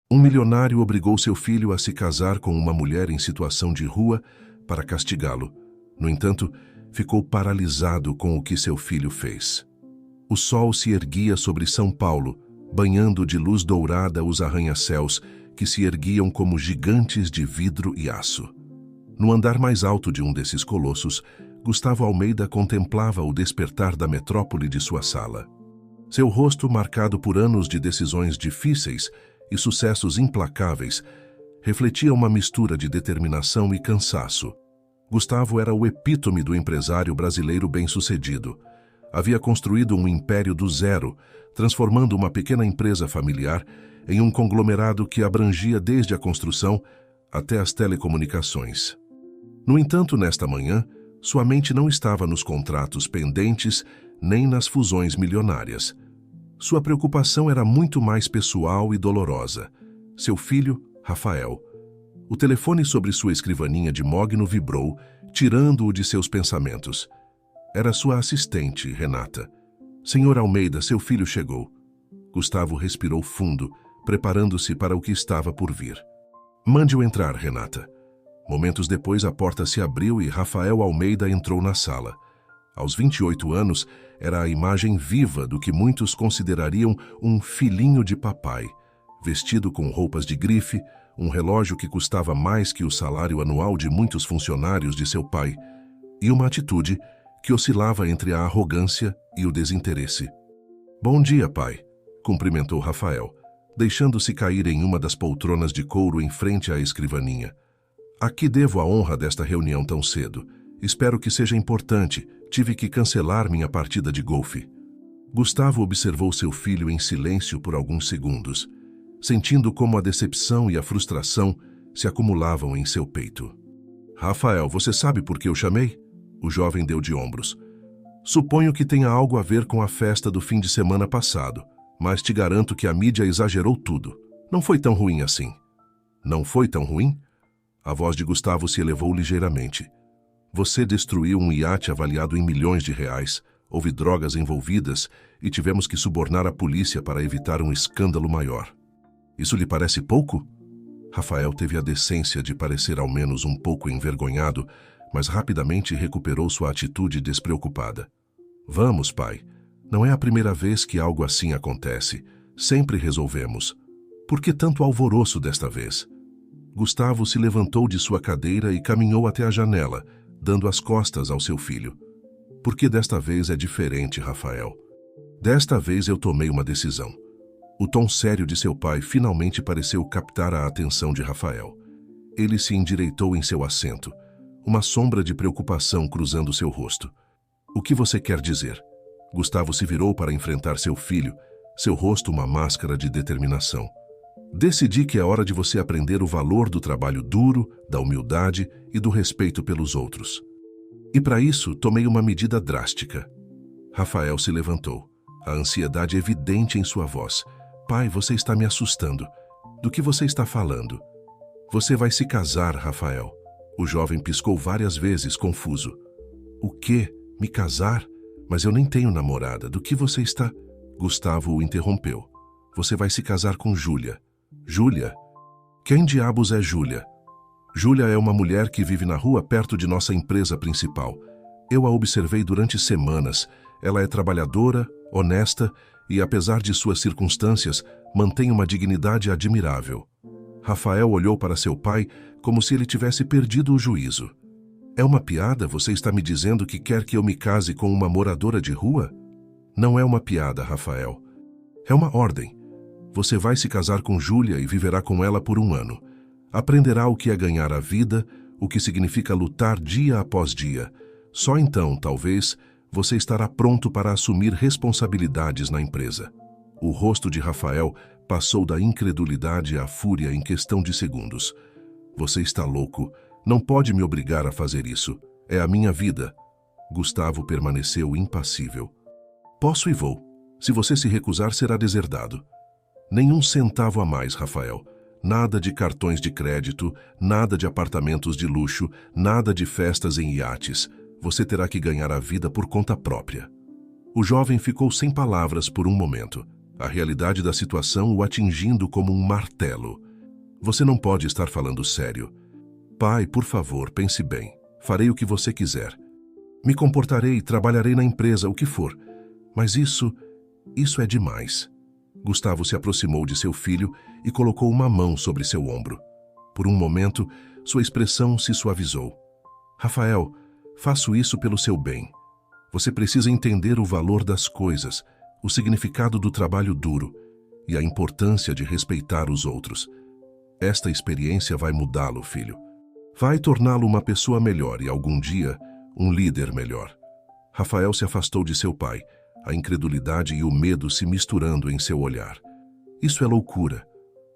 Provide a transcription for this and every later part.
Um milionário obrigou seu filho a se casar com uma mulher em situação de rua para castigá-lo. No entanto, ficou paralisado com o que seu filho fez. O sol se erguia sobre São Paulo, banhando de luz dourada os arranha-céus que se erguiam como gigantes de vidro e aço. No andar mais alto de um desses colossos, Gustavo Almeida contemplava o despertar da metrópole de sua sala. Seu rosto, marcado por anos de decisões difíceis e sucessos implacáveis, refletia uma mistura de determinação e cansaço. Gustavo era o epítome do empresário brasileiro bem-sucedido. Havia construído um império do zero, transformando uma pequena empresa familiar em um conglomerado que abrangia desde a construção até as telecomunicações. No entanto, nesta manhã, sua mente não estava nos contratos pendentes nem nas fusões milionárias. Sua preocupação era muito mais pessoal e dolorosa. Seu filho, Rafael. O telefone sobre sua escrivaninha de mogno vibrou, tirando-o de seus pensamentos. Era sua assistente, Renata. Senhor Almeida, seu filho chegou. Gustavo respirou fundo, preparando-se para o que estava por vir. Mande-o entrar, Renata. Momentos depois, a porta se abriu e Rafael Almeida entrou na sala. Aos 28 anos, era a imagem viva do que muitos considerariam um filhinho de papai, vestido com roupas de grife, um relógio que custava mais que o salário anual de muitos funcionários de seu pai, e uma atitude que oscilava entre a arrogância e o desinteresse. Bom dia, pai, cumprimentou Rafael, deixando-se cair em uma das poltronas de couro em frente à escrivaninha. A que devo a honra desta reunião tão cedo? Espero que seja importante. Tive que cancelar minha partida de golfe. Gustavo observou seu filho em silêncio por alguns segundos, sentindo como a decepção e a frustração se acumulavam em seu peito. Rafael, você sabe por que eu chamei? O jovem deu de ombros. Suponho que tenha algo a ver com a festa do fim de semana passado, mas te garanto que a mídia exagerou tudo. Não foi tão ruim assim. Não foi tão ruim? A voz de Gustavo se elevou ligeiramente. Você destruiu um iate avaliado em milhões de reais, houve drogas envolvidas e tivemos que subornar a polícia para evitar um escândalo maior. Isso lhe parece pouco? Rafael teve a decência de parecer ao menos um pouco envergonhado, mas rapidamente recuperou sua atitude despreocupada. Vamos, pai. Não é a primeira vez que algo assim acontece. Sempre resolvemos. Por que tanto alvoroço desta vez? Gustavo se levantou de sua cadeira e caminhou até a janela, dando as costas ao seu filho. Porque desta vez é diferente, Rafael. Desta vez eu tomei uma decisão. O tom sério de seu pai finalmente pareceu captar a atenção de Rafael. Ele se endireitou em seu assento, uma sombra de preocupação cruzando seu rosto. O que você quer dizer? Gustavo se virou para enfrentar seu filho, seu rosto uma máscara de determinação. Decidi que é hora de você aprender o valor do trabalho duro, da humildade e do respeito pelos outros. E para isso, tomei uma medida drástica. Rafael se levantou, a ansiedade evidente em sua voz. Pai, você está me assustando. Do que você está falando? Você vai se casar, Rafael. O jovem piscou várias vezes, confuso. O quê? Me casar? Mas eu nem tenho namorada. Do que você está... Gustavo o interrompeu. Você vai se casar com Júlia. Júlia? Quem diabos é Júlia? Júlia é uma mulher que vive na rua perto de nossa empresa principal. Eu a observei durante semanas. Ela é trabalhadora, honesta e, apesar de suas circunstâncias, mantém uma dignidade admirável. Rafael olhou para seu pai como se ele tivesse perdido o juízo. É uma piada? Você está me dizendo que quer que eu me case com uma moradora de rua? Não é uma piada, Rafael. É uma ordem. Você vai se casar com Júlia e viverá com ela por 1 ano. Aprenderá o que é ganhar a vida, o que significa lutar dia após dia. Só então, talvez, você estará pronto para assumir responsabilidades na empresa. O rosto de Rafael passou da incredulidade à fúria em questão de segundos. Você está louco. Não pode me obrigar a fazer isso. É a minha vida. Gustavo permaneceu impassível. Posso e vou. Se você se recusar, será deserdado. Nenhum centavo a mais, Rafael. Nada de cartões de crédito, nada de apartamentos de luxo, nada de festas em iates. Você terá que ganhar a vida por conta própria. O jovem ficou sem palavras por um momento. a realidade da situação o atingindo como um martelo. Você não pode estar falando sério. Pai, por favor, pense bem. Farei o que você quiser. Me comportarei, trabalharei na empresa, o que for. Mas isso é demais. Gustavo se aproximou de seu filho e colocou uma mão sobre seu ombro. Por um momento, sua expressão se suavizou. Rafael, faço isso pelo seu bem. Você precisa entender o valor das coisas, o significado do trabalho duro e a importância de respeitar os outros. Esta experiência vai mudá-lo, filho. Vai torná-lo uma pessoa melhor e, algum dia, um líder melhor. Rafael se afastou de seu pai, a incredulidade e o medo se misturando em seu olhar. Isso é loucura.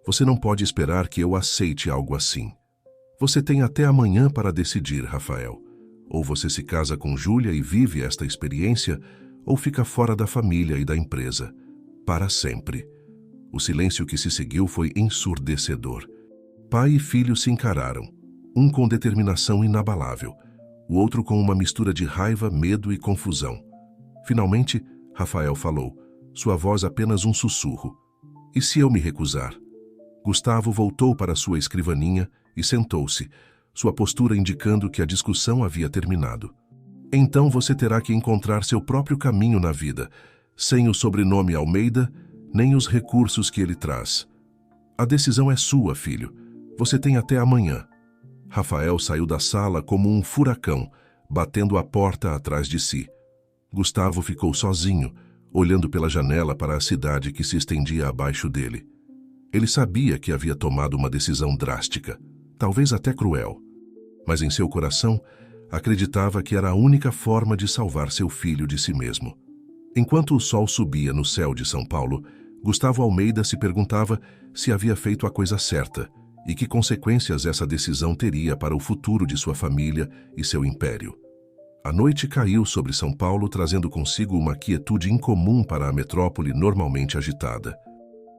Você não pode esperar que eu aceite algo assim. Você tem até amanhã para decidir, Rafael. Ou você se casa com Júlia e vive esta experiência, ou fica fora da família e da empresa. Para sempre. O silêncio que se seguiu foi ensurdecedor. Pai e filho se encararam, um com determinação inabalável, o outro com uma mistura de raiva, medo e confusão. Finalmente, Rafael falou, sua voz apenas um sussurro. E se eu me recusar? Gustavo voltou para sua escrivaninha e sentou-se, sua postura indicando que a discussão havia terminado. Então você terá que encontrar seu próprio caminho na vida, sem o sobrenome Almeida, nem os recursos que ele traz. A decisão é sua, filho. Você tem até amanhã. Rafael saiu da sala como um furacão, batendo a porta atrás de si. Gustavo ficou sozinho, olhando pela janela para a cidade que se estendia abaixo dele. Ele sabia que havia tomado uma decisão drástica, talvez até cruel, mas em seu coração acreditava que era a única forma de salvar seu filho de si mesmo. Enquanto o sol subia no céu de São Paulo, Gustavo Almeida se perguntava se havia feito a coisa certa e que consequências essa decisão teria para o futuro de sua família e seu império. A noite caiu sobre São Paulo, trazendo consigo uma quietude incomum para a metrópole normalmente agitada.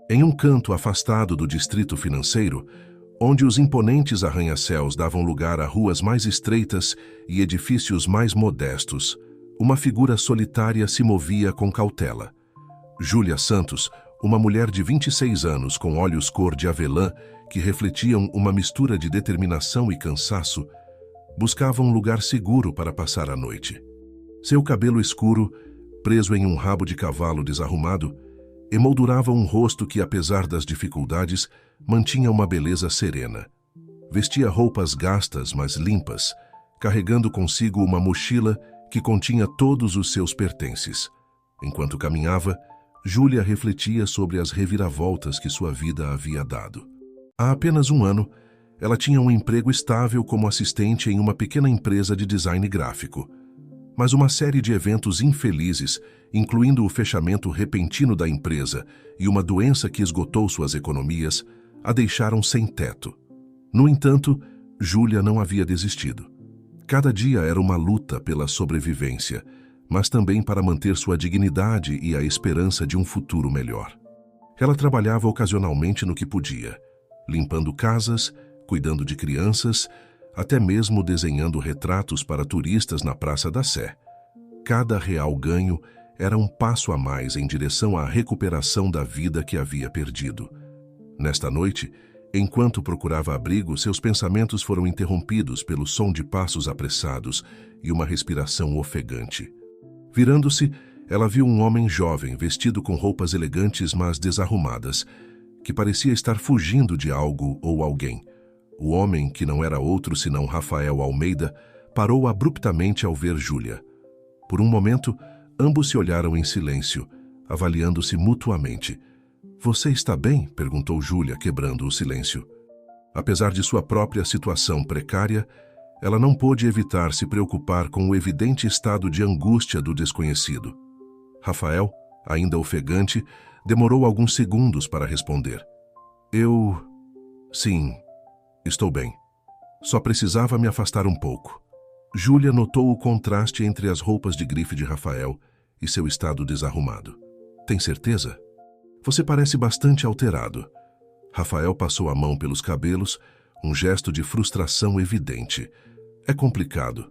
Em um canto afastado do distrito financeiro, onde os imponentes arranha-céus davam lugar a ruas mais estreitas e edifícios mais modestos, uma figura solitária se movia com cautela. Júlia Santos, uma mulher de 26 anos com olhos cor de avelã que refletiam uma mistura de determinação e cansaço, buscava um lugar seguro para passar a noite. Seu cabelo escuro, preso em um rabo de cavalo desarrumado, emoldurava um rosto que, apesar das dificuldades, mantinha uma beleza serena. Vestia roupas gastas, mas limpas, carregando consigo uma mochila que continha todos os seus pertences. Enquanto caminhava, Júlia refletia sobre as reviravoltas que sua vida havia dado. Há apenas um ano, ela tinha um emprego estável como assistente em uma pequena empresa de design gráfico. Mas uma série de eventos infelizes, incluindo o fechamento repentino da empresa e uma doença que esgotou suas economias, a deixaram sem teto. No entanto, Júlia não havia desistido. Cada dia era uma luta pela sobrevivência, mas também para manter sua dignidade e a esperança de um futuro melhor. Ela trabalhava ocasionalmente no que podia, limpando casas, cuidando de crianças, até mesmo desenhando retratos para turistas na Praça da Sé. Cada real ganho era um passo a mais em direção à recuperação da vida que havia perdido. Nesta noite, enquanto procurava abrigo, seus pensamentos foram interrompidos pelo som de passos apressados e uma respiração ofegante. Virando-se, ela viu um homem jovem, vestido com roupas elegantes mas desarrumadas, que parecia estar fugindo de algo ou alguém. O homem, que não era outro senão Rafael Almeida, parou abruptamente ao ver Júlia. Por um momento, ambos se olharam em silêncio, avaliando-se mutuamente. "Você está bem?" perguntou Júlia, quebrando o silêncio. Apesar de sua própria situação precária, ela não pôde evitar se preocupar com o evidente estado de angústia do desconhecido. Rafael, ainda ofegante, demorou alguns segundos para responder. Sim, estou bem. Só precisava me afastar um pouco." Júlia notou o contraste entre as roupas de grife de Rafael e seu estado desarrumado. "Tem certeza? Você parece bastante alterado." Rafael passou a mão pelos cabelos, um gesto de frustração evidente. "É complicado.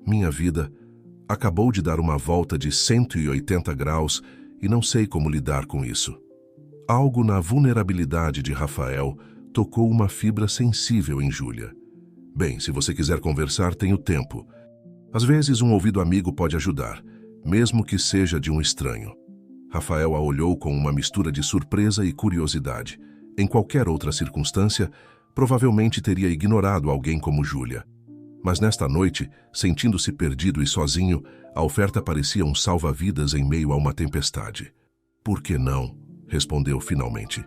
Minha vida acabou de dar uma volta de 180 graus e não sei como lidar com isso." Algo na vulnerabilidade de Rafael tocou uma fibra sensível em Júlia. Bem, se você quiser conversar, tenho tempo. Às vezes um ouvido amigo pode ajudar, mesmo que seja de um estranho. Rafael a olhou com uma mistura de surpresa e curiosidade. Em qualquer outra circunstância, provavelmente teria ignorado alguém como Júlia. Mas nesta noite, sentindo-se perdido e sozinho, a oferta parecia um salva-vidas em meio a uma tempestade. "Por que não?", respondeu finalmente.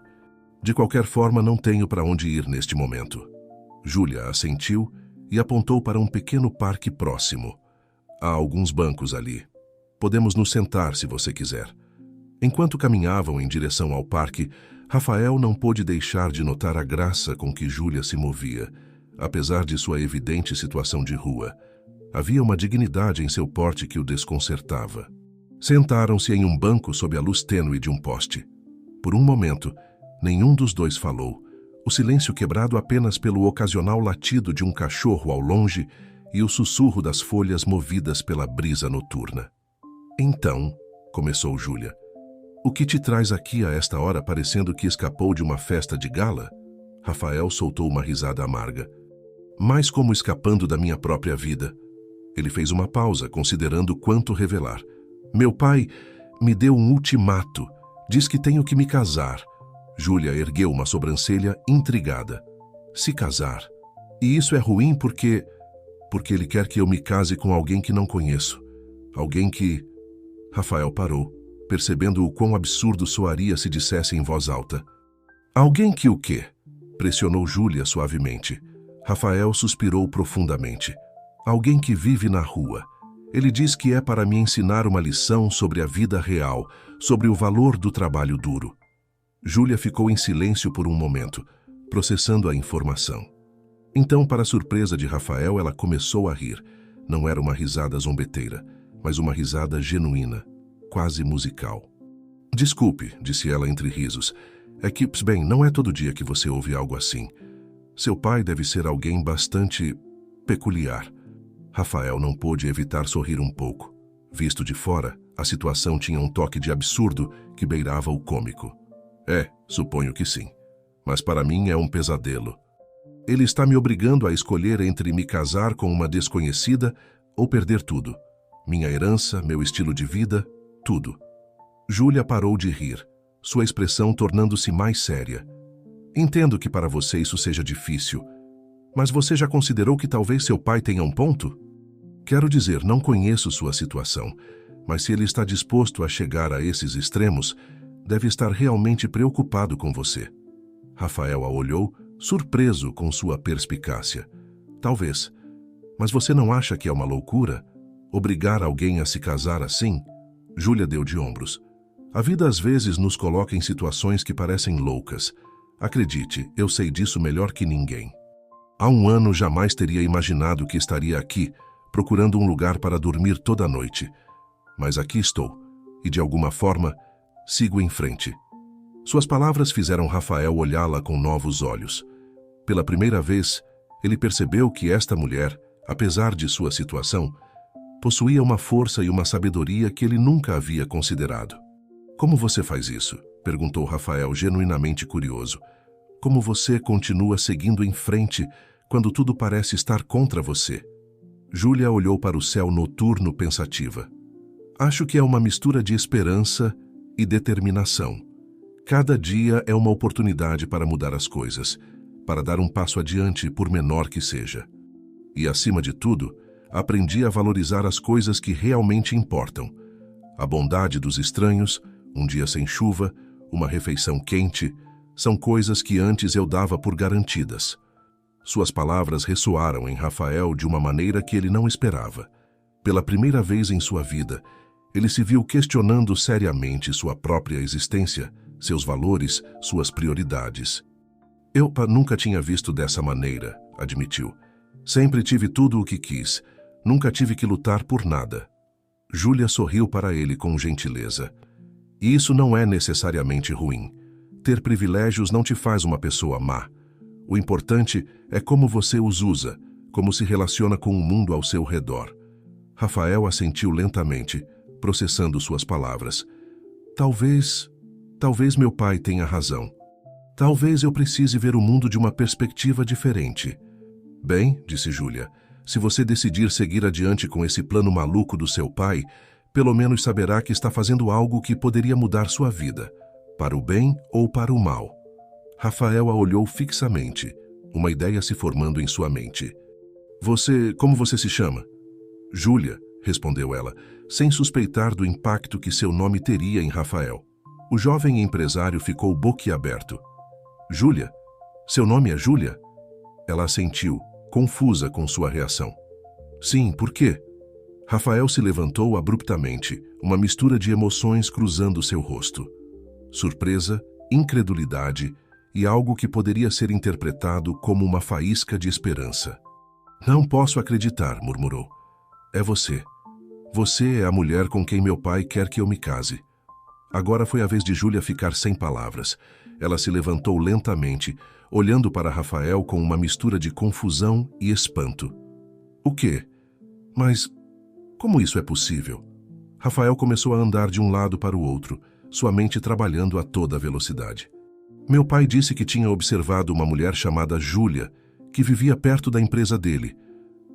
"De qualquer forma, não tenho para onde ir neste momento." Júlia assentiu e apontou para um pequeno parque próximo. "Há alguns bancos ali. Podemos nos sentar se você quiser." Enquanto caminhavam em direção ao parque, Rafael não pôde deixar de notar a graça com que Júlia se movia, apesar de sua evidente situação de rua. Havia uma dignidade em seu porte que o desconcertava. Sentaram-se em um banco sob a luz tênue de um poste. Por um momento, nenhum dos dois falou, o silêncio quebrado apenas pelo ocasional latido de um cachorro ao longe e o sussurro das folhas movidas pela brisa noturna. "Então", começou Júlia, "o que te traz aqui a esta hora parecendo que escapou de uma festa de gala?" Rafael soltou uma risada amarga. "Mais como escapando da minha própria vida." Ele fez uma pausa, considerando quanto revelar. "Meu pai me deu um ultimato. Diz que tenho que me casar." Júlia ergueu uma sobrancelha intrigada. "Se casar? E isso é ruim porque ele quer que eu me case com alguém que não conheço. Alguém que..." Rafael parou, percebendo o quão absurdo soaria se dissesse em voz alta. "Alguém que o quê?" pressionou Júlia suavemente. Rafael suspirou profundamente. "Alguém que vive na rua. Ele diz que é para me ensinar uma lição sobre a vida real, sobre o valor do trabalho duro." Júlia ficou em silêncio por um momento, processando a informação. Então, para surpresa de Rafael, ela começou a rir. Não era uma risada zombeteira, mas uma risada genuína, quase musical. "Desculpe", disse ela entre risos. "É que, bem, não é todo dia que você ouve algo assim. Seu pai deve ser alguém bastante peculiar." Rafael não pôde evitar sorrir um pouco. Visto de fora, a situação tinha um toque de absurdo que beirava o cômico. Suponho que sim. Mas para mim é um pesadelo. Ele está me obrigando a escolher entre me casar com uma desconhecida ou perder tudo. Minha herança, meu estilo de vida, tudo." Júlia parou de rir, sua expressão tornando-se mais séria. "Entendo que para você isso seja difícil, mas você já considerou que talvez seu pai tenha um ponto? Quero dizer, não conheço sua situação, mas se ele está disposto a chegar a esses extremos, deve estar realmente preocupado com você." Rafael a olhou, surpreso com sua perspicácia. "Talvez. Mas você não acha que é uma loucura? Obrigar alguém a se casar assim?" Júlia deu de ombros. "A vida às vezes nos coloca em situações que parecem loucas. Acredite, eu sei disso melhor que ninguém. Há um ano jamais teria imaginado que estaria aqui, procurando um lugar para dormir toda noite. Mas aqui estou, e de alguma forma, sigo em frente." Suas palavras fizeram Rafael olhá-la com novos olhos. Pela primeira vez, ele percebeu que esta mulher, apesar de sua situação, possuía uma força e uma sabedoria que ele nunca havia considerado. "Como você faz isso?" perguntou Rafael, genuinamente curioso. "Como você continua seguindo em frente quando tudo parece estar contra você?" Júlia olhou para o céu noturno pensativa. "Acho que é uma mistura de esperança e determinação. Cada dia é uma oportunidade para mudar as coisas, para dar um passo adiante, por menor que seja. E, acima de tudo, aprendi a valorizar as coisas que realmente importam. A bondade dos estranhos, um dia sem chuva, uma refeição quente, são coisas que antes eu dava por garantidas." Suas palavras ressoaram em Rafael de uma maneira que ele não esperava. Pela primeira vez em sua vida, ele se viu questionando seriamente sua própria existência, seus valores, suas prioridades. "Eu nunca tinha visto dessa maneira", admitiu. "Sempre tive tudo o que quis. Nunca tive que lutar por nada." Júlia sorriu para ele com gentileza. "E isso não é necessariamente ruim. Ter privilégios não te faz uma pessoa má. O importante é como você os usa, como se relaciona com o mundo ao seu redor." Rafael assentiu lentamente, processando suas palavras. "Talvez Talvez meu pai tenha razão. Talvez eu precise ver o mundo de uma perspectiva diferente. Bem, disse Júlia, se você decidir seguir adiante com esse plano maluco do seu pai, pelo menos saberá que está fazendo algo que poderia mudar sua vida, para o bem ou para o mal. Rafael a olhou fixamente, uma ideia se formando em sua mente. Como você se chama? Júlia, respondeu ela, sem suspeitar do impacto que seu nome teria em Rafael. O jovem empresário ficou boquiaberto. Júlia? Seu nome é Júlia? Ela assentiu, confusa com sua reação. Sim, por quê? Rafael se levantou abruptamente, uma mistura de emoções cruzando seu rosto. Surpresa, incredulidade e algo que poderia ser interpretado como uma faísca de esperança. Não posso acreditar, murmurou. É você. Você é a mulher com quem meu pai quer que eu me case. Agora foi a vez de Júlia ficar sem palavras. Ela se levantou lentamente, olhando para Rafael com uma mistura de confusão e espanto. O quê? Mas como isso é possível? Rafael começou a andar de um lado para o outro, sua mente trabalhando a toda velocidade. Meu pai disse que tinha observado uma mulher chamada Júlia, que vivia perto da empresa dele.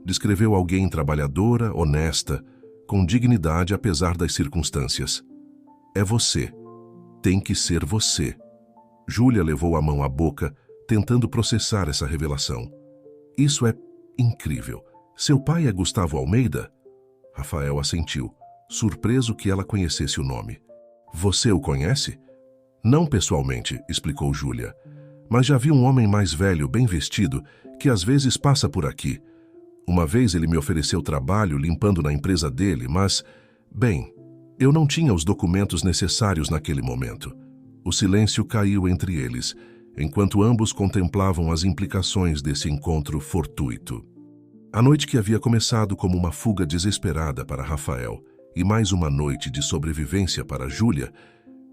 Descreveu alguém trabalhadora, honesta, com dignidade apesar das circunstâncias. É você. Tem que ser você. Júlia levou a mão à boca, tentando processar essa revelação. Isso é incrível. Seu pai é Gustavo Almeida? Rafael assentiu, surpreso que ela conhecesse o nome. Você o conhece? Não pessoalmente, explicou Júlia, mas já vi um homem mais velho, bem vestido, que às vezes passa por aqui. Uma vez ele me ofereceu trabalho limpando na empresa dele, mas, bem, eu não tinha os documentos necessários naquele momento. O silêncio caiu entre eles, enquanto ambos contemplavam as implicações desse encontro fortuito. A noite que havia começado como uma fuga desesperada para Rafael e mais uma noite de sobrevivência para Júlia,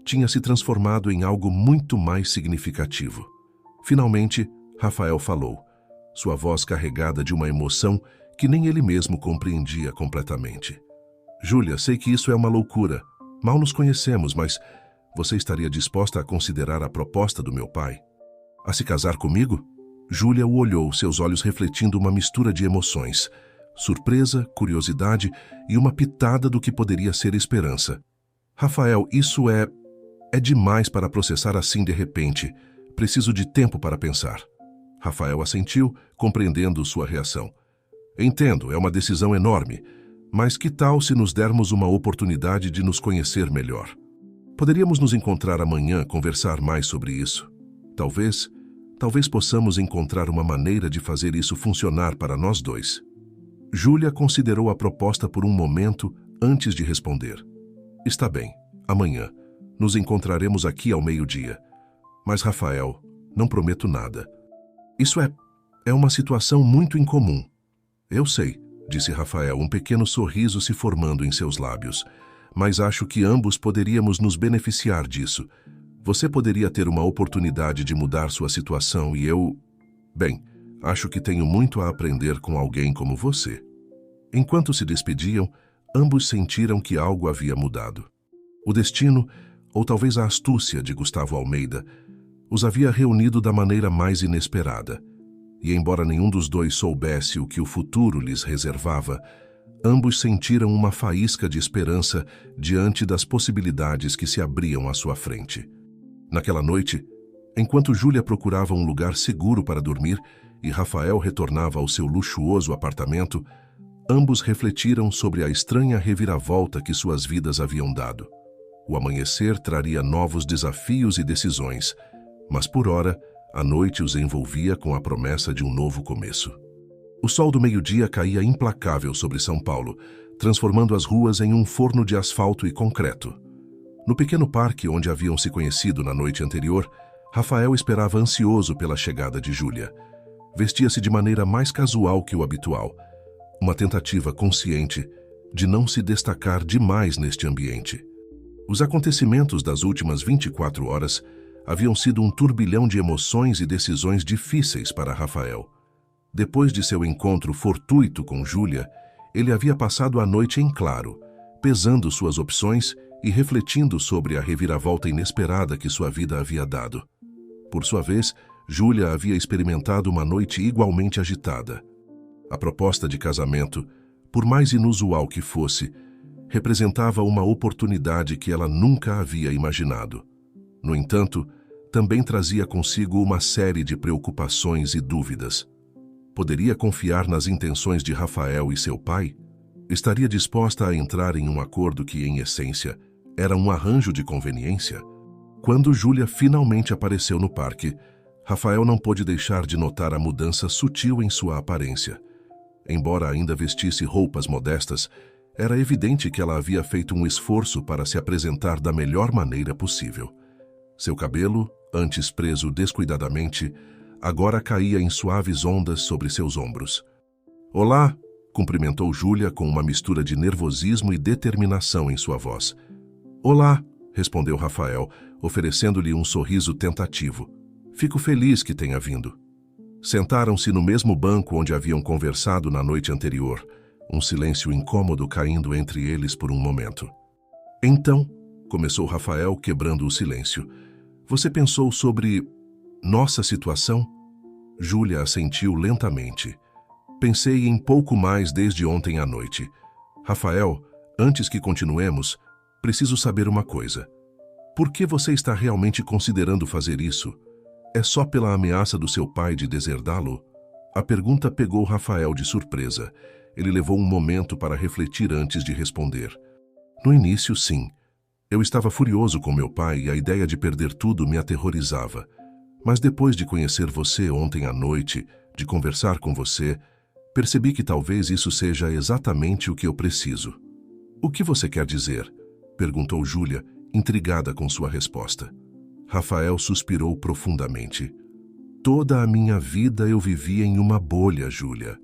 tinha se transformado em algo muito mais significativo. Finalmente, Rafael falou, sua voz carregada de uma emoção que nem ele mesmo compreendia completamente. Júlia, sei que isso é uma loucura. Mal nos conhecemos, mas você estaria disposta a considerar a proposta do meu pai? A se casar comigo? Júlia o olhou, seus olhos refletindo uma mistura de emoções. Surpresa, curiosidade e uma pitada do que poderia ser esperança. Rafael, isso é demais para processar assim de repente. Preciso de tempo para pensar. Rafael assentiu, compreendendo sua reação. Entendo, é uma decisão enorme, mas que tal se nos dermos uma oportunidade de nos conhecer melhor? Poderíamos nos encontrar amanhã, conversar mais sobre isso. Talvez possamos encontrar uma maneira de fazer isso funcionar para nós dois. Júlia considerou a proposta por um momento antes de responder. Está bem, amanhã. Nos encontraremos aqui ao meio-dia. Mas, Rafael, não prometo nada. Isso é uma situação muito incomum. Eu sei, disse Rafael, um pequeno sorriso se formando em seus lábios. Mas acho que ambos poderíamos nos beneficiar disso. Você poderia ter uma oportunidade de mudar sua situação e eu... Bem, acho que tenho muito a aprender com alguém como você. Enquanto se despediam, ambos sentiram que algo havia mudado. O destino, ou talvez a astúcia de Gustavo Almeida, os havia reunido da maneira mais inesperada. E embora nenhum dos dois soubesse o que o futuro lhes reservava, ambos sentiram uma faísca de esperança diante das possibilidades que se abriam à sua frente. Naquela noite, enquanto Júlia procurava um lugar seguro para dormir e Rafael retornava ao seu luxuoso apartamento, ambos refletiram sobre a estranha reviravolta que suas vidas haviam dado. O amanhecer traria novos desafios e decisões, mas por ora, a noite os envolvia com a promessa de um novo começo. O sol do meio-dia caía implacável sobre São Paulo, transformando as ruas em um forno de asfalto e concreto. No pequeno parque onde haviam se conhecido na noite anterior, Rafael esperava ansioso pela chegada de Júlia. Vestia-se de maneira mais casual que o habitual, uma tentativa consciente de não se destacar demais neste ambiente. Os acontecimentos das últimas 24 horas haviam sido um turbilhão de emoções e decisões difíceis para Rafael. Depois de seu encontro fortuito com Júlia, ele havia passado a noite em claro, pesando suas opções e refletindo sobre a reviravolta inesperada que sua vida havia dado. Por sua vez, Júlia havia experimentado uma noite igualmente agitada. A proposta de casamento, por mais inusual que fosse, representava uma oportunidade que ela nunca havia imaginado. No entanto, também trazia consigo uma série de preocupações e dúvidas. Poderia confiar nas intenções de Rafael e seu pai? Estaria disposta a entrar em um acordo que, em essência, era um arranjo de conveniência? Quando Júlia finalmente apareceu no parque, Rafael não pôde deixar de notar a mudança sutil em sua aparência. Embora ainda vestisse roupas modestas, era evidente que ela havia feito um esforço para se apresentar da melhor maneira possível. Seu cabelo, antes preso descuidadamente, agora caía em suaves ondas sobre seus ombros. "Olá!", cumprimentou Júlia com uma mistura de nervosismo e determinação em sua voz. "Olá!", respondeu Rafael, oferecendo-lhe um sorriso tentativo. "Fico feliz que tenha vindo." Sentaram-se no mesmo banco onde haviam conversado na noite anterior, um silêncio incômodo caindo entre eles por um momento. "Então", começou Rafael, quebrando o silêncio, "você pensou sobre nossa situação?" Júlia assentiu lentamente. "Pensei em pouco mais desde ontem à noite. Rafael, antes que continuemos, preciso saber uma coisa. Por que você está realmente considerando fazer isso? É só pela ameaça do seu pai de deserdá-lo?" A pergunta pegou Rafael de surpresa. Ele levou um momento para refletir antes de responder. "No início, sim. Eu estava furioso com meu pai e a ideia de perder tudo me aterrorizava. Mas depois de conhecer você ontem à noite, de conversar com você, percebi que talvez isso seja exatamente o que eu preciso." "O que você quer dizer?", perguntou Júlia, intrigada com sua resposta. Rafael suspirou profundamente. "Toda a minha vida eu vivia em uma bolha, Júlia.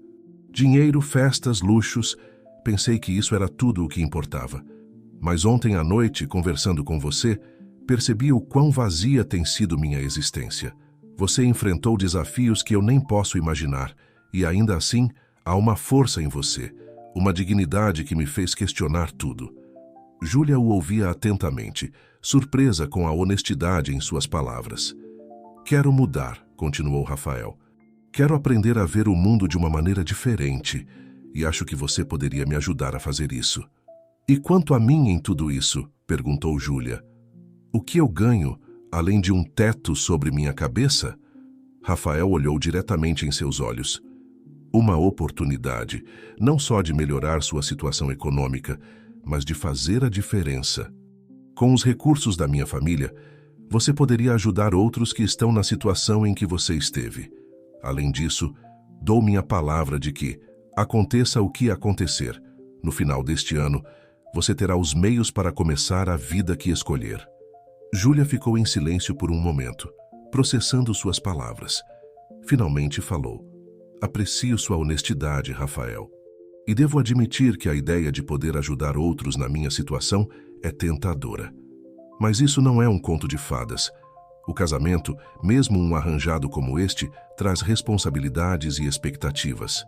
Dinheiro, festas, luxos, pensei que isso era tudo o que importava. Mas ontem à noite, conversando com você, percebi o quão vazia tem sido minha existência. Você enfrentou desafios que eu nem posso imaginar, e ainda assim, há uma força em você, uma dignidade que me fez questionar tudo." Júlia o ouvia atentamente, surpresa com a honestidade em suas palavras. "Quero mudar", continuou Rafael. "Quero aprender a ver o mundo de uma maneira diferente, e acho que você poderia me ajudar a fazer isso." "E quanto a mim em tudo isso?", perguntou Júlia. "O que eu ganho, além de um teto sobre minha cabeça?" Rafael olhou diretamente em seus olhos. "Uma oportunidade, não só de melhorar sua situação econômica, mas de fazer a diferença. Com os recursos da minha família, você poderia ajudar outros que estão na situação em que você esteve. Além disso, dou minha palavra de que, aconteça o que acontecer, no final deste ano, você terá os meios para começar a vida que escolher." Júlia ficou em silêncio por um momento, processando suas palavras. Finalmente falou. "Aprecio sua honestidade, Rafael. E devo admitir que a ideia de poder ajudar outros na minha situação é tentadora. Mas isso não é um conto de fadas. O casamento, mesmo um arranjado como este, traz responsabilidades e expectativas."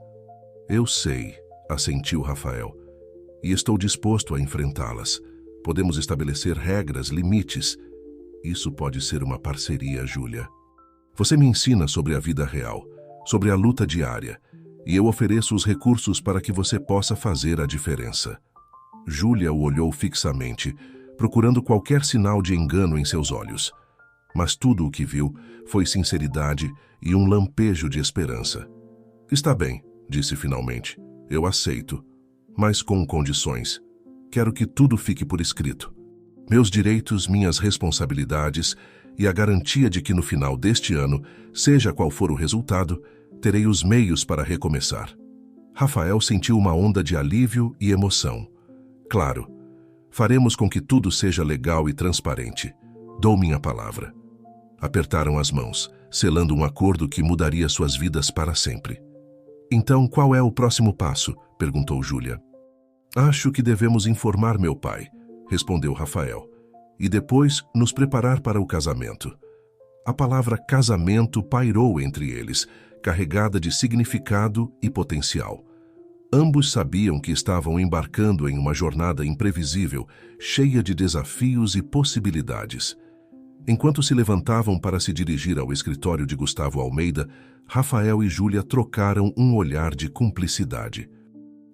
"Eu sei", assentiu Rafael, "e estou disposto a enfrentá-las. Podemos estabelecer regras, limites. Isso pode ser uma parceria, Júlia. Você me ensina sobre a vida real, sobre a luta diária, e eu ofereço os recursos para que você possa fazer a diferença." Júlia o olhou fixamente, procurando qualquer sinal de engano em seus olhos. Mas tudo o que viu foi sinceridade e um lampejo de esperança. "Está bem", disse finalmente. "Eu aceito, mas com condições. Quero que tudo fique por escrito. Meus direitos, minhas responsabilidades e a garantia de que no final deste ano, seja qual for o resultado, terei os meios para recomeçar." Rafael sentiu uma onda de alívio e emoção. "Claro, faremos com que tudo seja legal e transparente. Dou minha palavra." Apertaram as mãos, selando um acordo que mudaria suas vidas para sempre. "Então, qual é o próximo passo?", perguntou Júlia. "Acho que devemos informar meu pai", respondeu Rafael, "e depois nos preparar para o casamento." A palavra casamento pairou entre eles, carregada de significado e potencial. Ambos sabiam que estavam embarcando em uma jornada imprevisível, cheia de desafios e possibilidades. Enquanto se levantavam para se dirigir ao escritório de Gustavo Almeida, Rafael e Júlia trocaram um olhar de cumplicidade.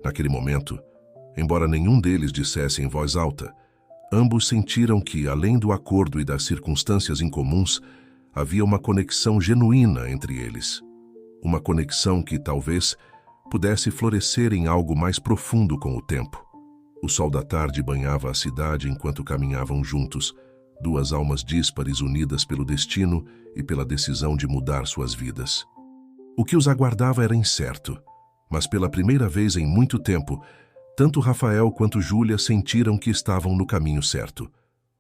Naquele momento, embora nenhum deles dissesse em voz alta, ambos sentiram que, além do acordo e das circunstâncias incomuns, havia uma conexão genuína entre eles. Uma conexão que, talvez, pudesse florescer em algo mais profundo com o tempo. O sol da tarde banhava a cidade enquanto caminhavam juntos, duas almas díspares unidas pelo destino e pela decisão de mudar suas vidas. O que os aguardava era incerto, mas pela primeira vez em muito tempo, tanto Rafael quanto Júlia sentiram que estavam no caminho certo.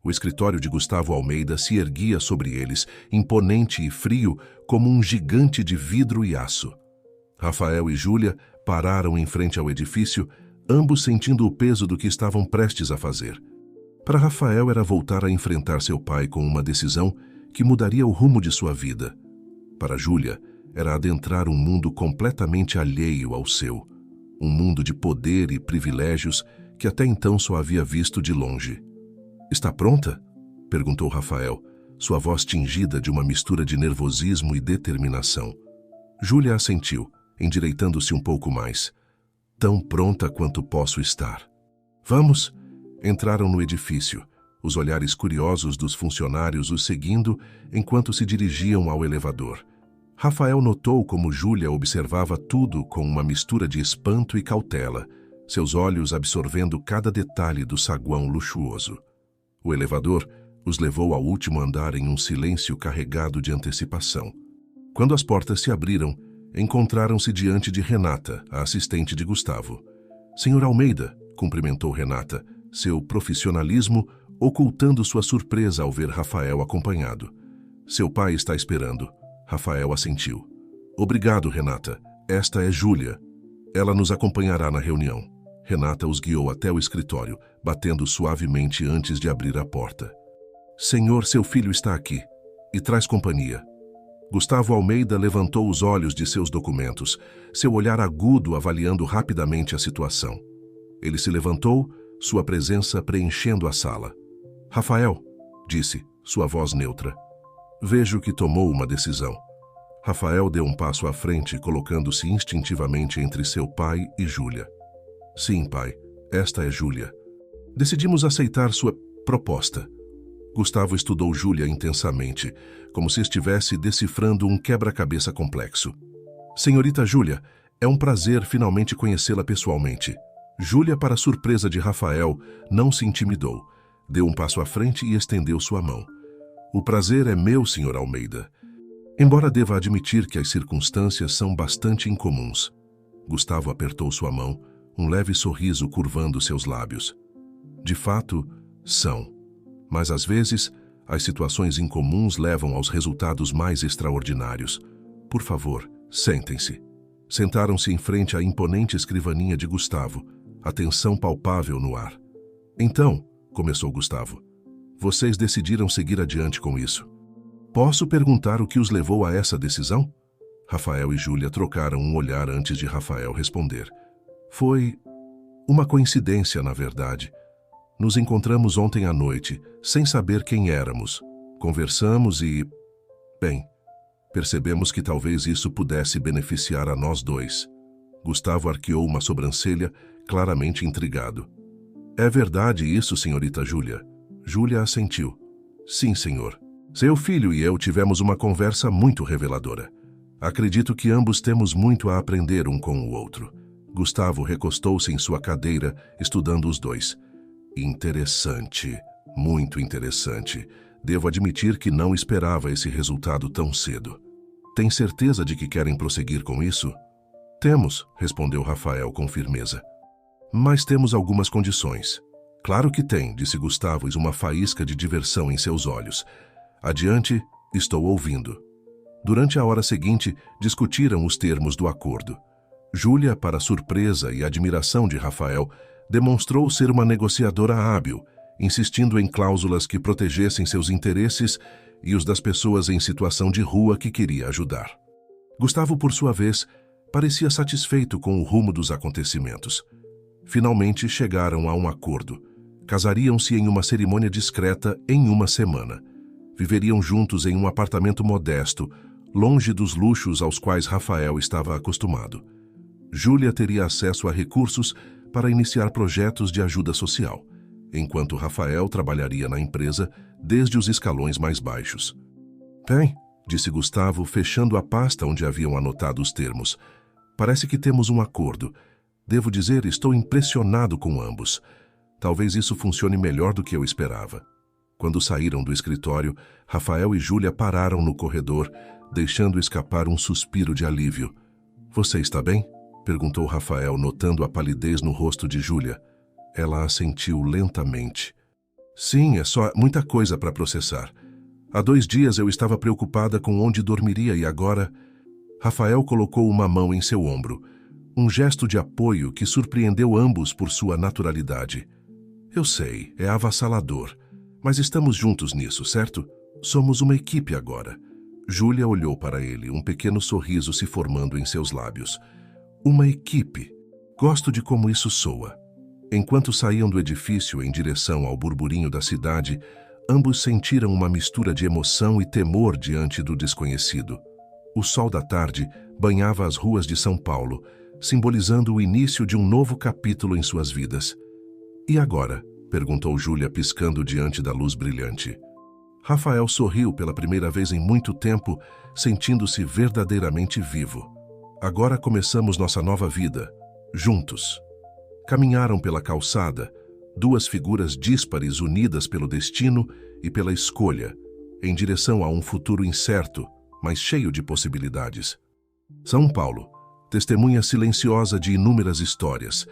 O escritório de Gustavo Almeida se erguia sobre eles, imponente e frio, como um gigante de vidro e aço. Rafael e Júlia pararam em frente ao edifício, ambos sentindo o peso do que estavam prestes a fazer. Para Rafael era voltar a enfrentar seu pai com uma decisão que mudaria o rumo de sua vida. Para Júlia, era adentrar um mundo completamente alheio ao seu, um mundo de poder e privilégios que até então só havia visto de longe. "Está pronta?" perguntou Rafael, sua voz tingida de uma mistura de nervosismo e determinação. Júlia assentiu, endireitando-se um pouco mais. "Tão pronta quanto posso estar." "Vamos?" Entraram no edifício, os olhares curiosos dos funcionários os seguindo enquanto se dirigiam ao elevador. Rafael notou como Júlia observava tudo com uma mistura de espanto e cautela, seus olhos absorvendo cada detalhe do saguão luxuoso. O elevador os levou ao último andar em um silêncio carregado de antecipação. Quando as portas se abriram, encontraram-se diante de Renata, a assistente de Gustavo. "Senhor Almeida", cumprimentou Renata, seu profissionalismo ocultando sua surpresa ao ver Rafael acompanhado. "Seu pai está esperando." Rafael assentiu. "Obrigado, Renata. Esta é Júlia. Ela nos acompanhará na reunião." Renata os guiou até o escritório, batendo suavemente antes de abrir a porta. "Senhor, seu filho está aqui e traz companhia." Gustavo Almeida levantou os olhos de seus documentos, seu olhar agudo avaliando rapidamente a situação. Ele se levantou, sua presença preenchendo a sala. "Rafael", disse, sua voz neutra. "Vejo que tomou uma decisão." Rafael deu um passo à frente, colocando-se instintivamente entre seu pai e Júlia. "Sim, pai, esta é Júlia. Decidimos aceitar sua proposta." Gustavo estudou Júlia intensamente, como se estivesse decifrando um quebra-cabeça complexo. "Senhorita Júlia, é um prazer finalmente conhecê-la pessoalmente." Júlia, para surpresa de Rafael, não se intimidou. Deu um passo à frente e estendeu sua mão. "O prazer é meu, senhor Almeida. Embora deva admitir que as circunstâncias são bastante incomuns." Gustavo apertou sua mão, um leve sorriso curvando seus lábios. "De fato, são. Mas às vezes, as situações incomuns levam aos resultados mais extraordinários. Por favor, sentem-se." Sentaram-se em frente à imponente escrivaninha de Gustavo, a tensão palpável no ar. "Então", começou Gustavo, "vocês decidiram seguir adiante com isso. Posso perguntar o que os levou a essa decisão?" Rafael e Júlia trocaram um olhar antes de Rafael responder. "Foi uma coincidência, na verdade. Nos encontramos ontem à noite, sem saber quem éramos. Conversamos e... bem, percebemos que talvez isso pudesse beneficiar a nós dois." Gustavo arqueou uma sobrancelha, claramente intrigado. "É verdade isso, senhorita Júlia?" Júlia assentiu. "Sim, senhor. Seu filho e eu tivemos uma conversa muito reveladora. Acredito que ambos temos muito a aprender um com o outro." Gustavo recostou-se em sua cadeira, estudando os dois. "Interessante, muito interessante. Devo admitir que não esperava esse resultado tão cedo." "Tem certeza de que querem prosseguir com isso?" "Temos", respondeu Rafael com firmeza. "Mas temos algumas condições." "Claro que tem", disse Gustavo, uma faísca de diversão em seus olhos. "Adiante, estou ouvindo." Durante a hora seguinte, discutiram os termos do acordo. Júlia, para surpresa e admiração de Rafael, demonstrou ser uma negociadora hábil, insistindo em cláusulas que protegessem seus interesses e os das pessoas em situação de rua que queria ajudar. Gustavo, por sua vez, Parecia satisfeito com o rumo dos acontecimentos. Finalmente chegaram a um acordo. Casariam-se em uma cerimônia discreta em uma semana. Viveriam juntos em um apartamento modesto, longe dos luxos aos quais Rafael estava acostumado. Júlia teria acesso a recursos para iniciar projetos de ajuda social, enquanto Rafael trabalharia na empresa desde os escalões mais baixos. Bem, disse Gustavo, fechando a pasta onde haviam anotado os termos. Parece que temos um acordo. Devo dizer, estou impressionado com ambos. Talvez isso funcione melhor do que eu esperava. Quando saíram do escritório, Rafael e Júlia pararam no corredor, deixando escapar um suspiro de alívio. Você está bem? Perguntou Rafael, notando a palidez no rosto de Júlia. Ela assentiu lentamente. Sim, é só muita coisa para processar. Há 2 dias eu estava preocupada com onde dormiria e agora... Rafael colocou uma mão em seu ombro, um gesto de apoio que surpreendeu ambos por sua naturalidade. Eu sei, é avassalador, mas estamos juntos nisso, certo? Somos uma equipe agora. Júlia olhou para ele, um pequeno sorriso se formando em seus lábios. Uma equipe. Gosto de como isso soa. Enquanto saíam do edifício em direção ao burburinho da cidade, ambos sentiram uma mistura de emoção e temor diante do desconhecido. O sol da tarde banhava as ruas de São Paulo, simbolizando o início de um novo capítulo em suas vidas. E agora? Perguntou Júlia, piscando diante da luz brilhante. Rafael sorriu pela primeira vez em muito tempo, sentindo-se verdadeiramente vivo. Agora começamos nossa nova vida, juntos. Caminharam pela calçada, 2 figuras díspares unidas pelo destino e pela escolha, em direção a um futuro incerto, mas cheio de possibilidades. São Paulo, testemunha silenciosa de inúmeras histórias,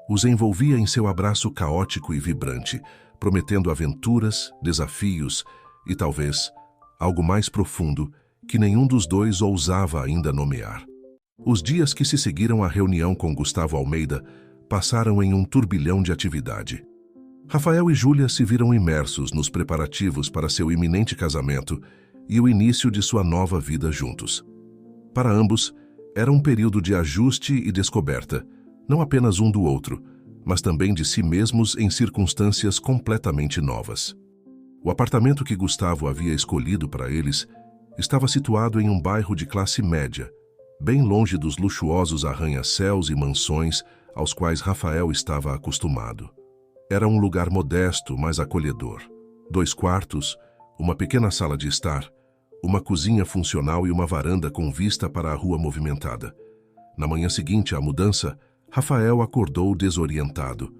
os envolvia em seu abraço caótico e vibrante, prometendo aventuras, desafios e, talvez, algo mais profundo que nenhum dos dois ousava ainda nomear. Os dias que se seguiram à reunião com Gustavo Almeida passaram em um turbilhão de atividade. Rafael e Júlia se viram imersos nos preparativos para seu iminente casamento e o início de sua nova vida juntos. Para ambos, era um período de ajuste e descoberta, não apenas um do outro, mas também de si mesmos em circunstâncias completamente novas. O apartamento que Gustavo havia escolhido para eles estava situado em um bairro de classe média, bem longe dos luxuosos arranha-céus e mansões aos quais Rafael estava acostumado. Era um lugar modesto, mas acolhedor. 2 quartos, uma pequena sala de estar, uma cozinha funcional e uma varanda com vista para a rua movimentada. Na manhã seguinte à mudança, Rafael acordou desorientado.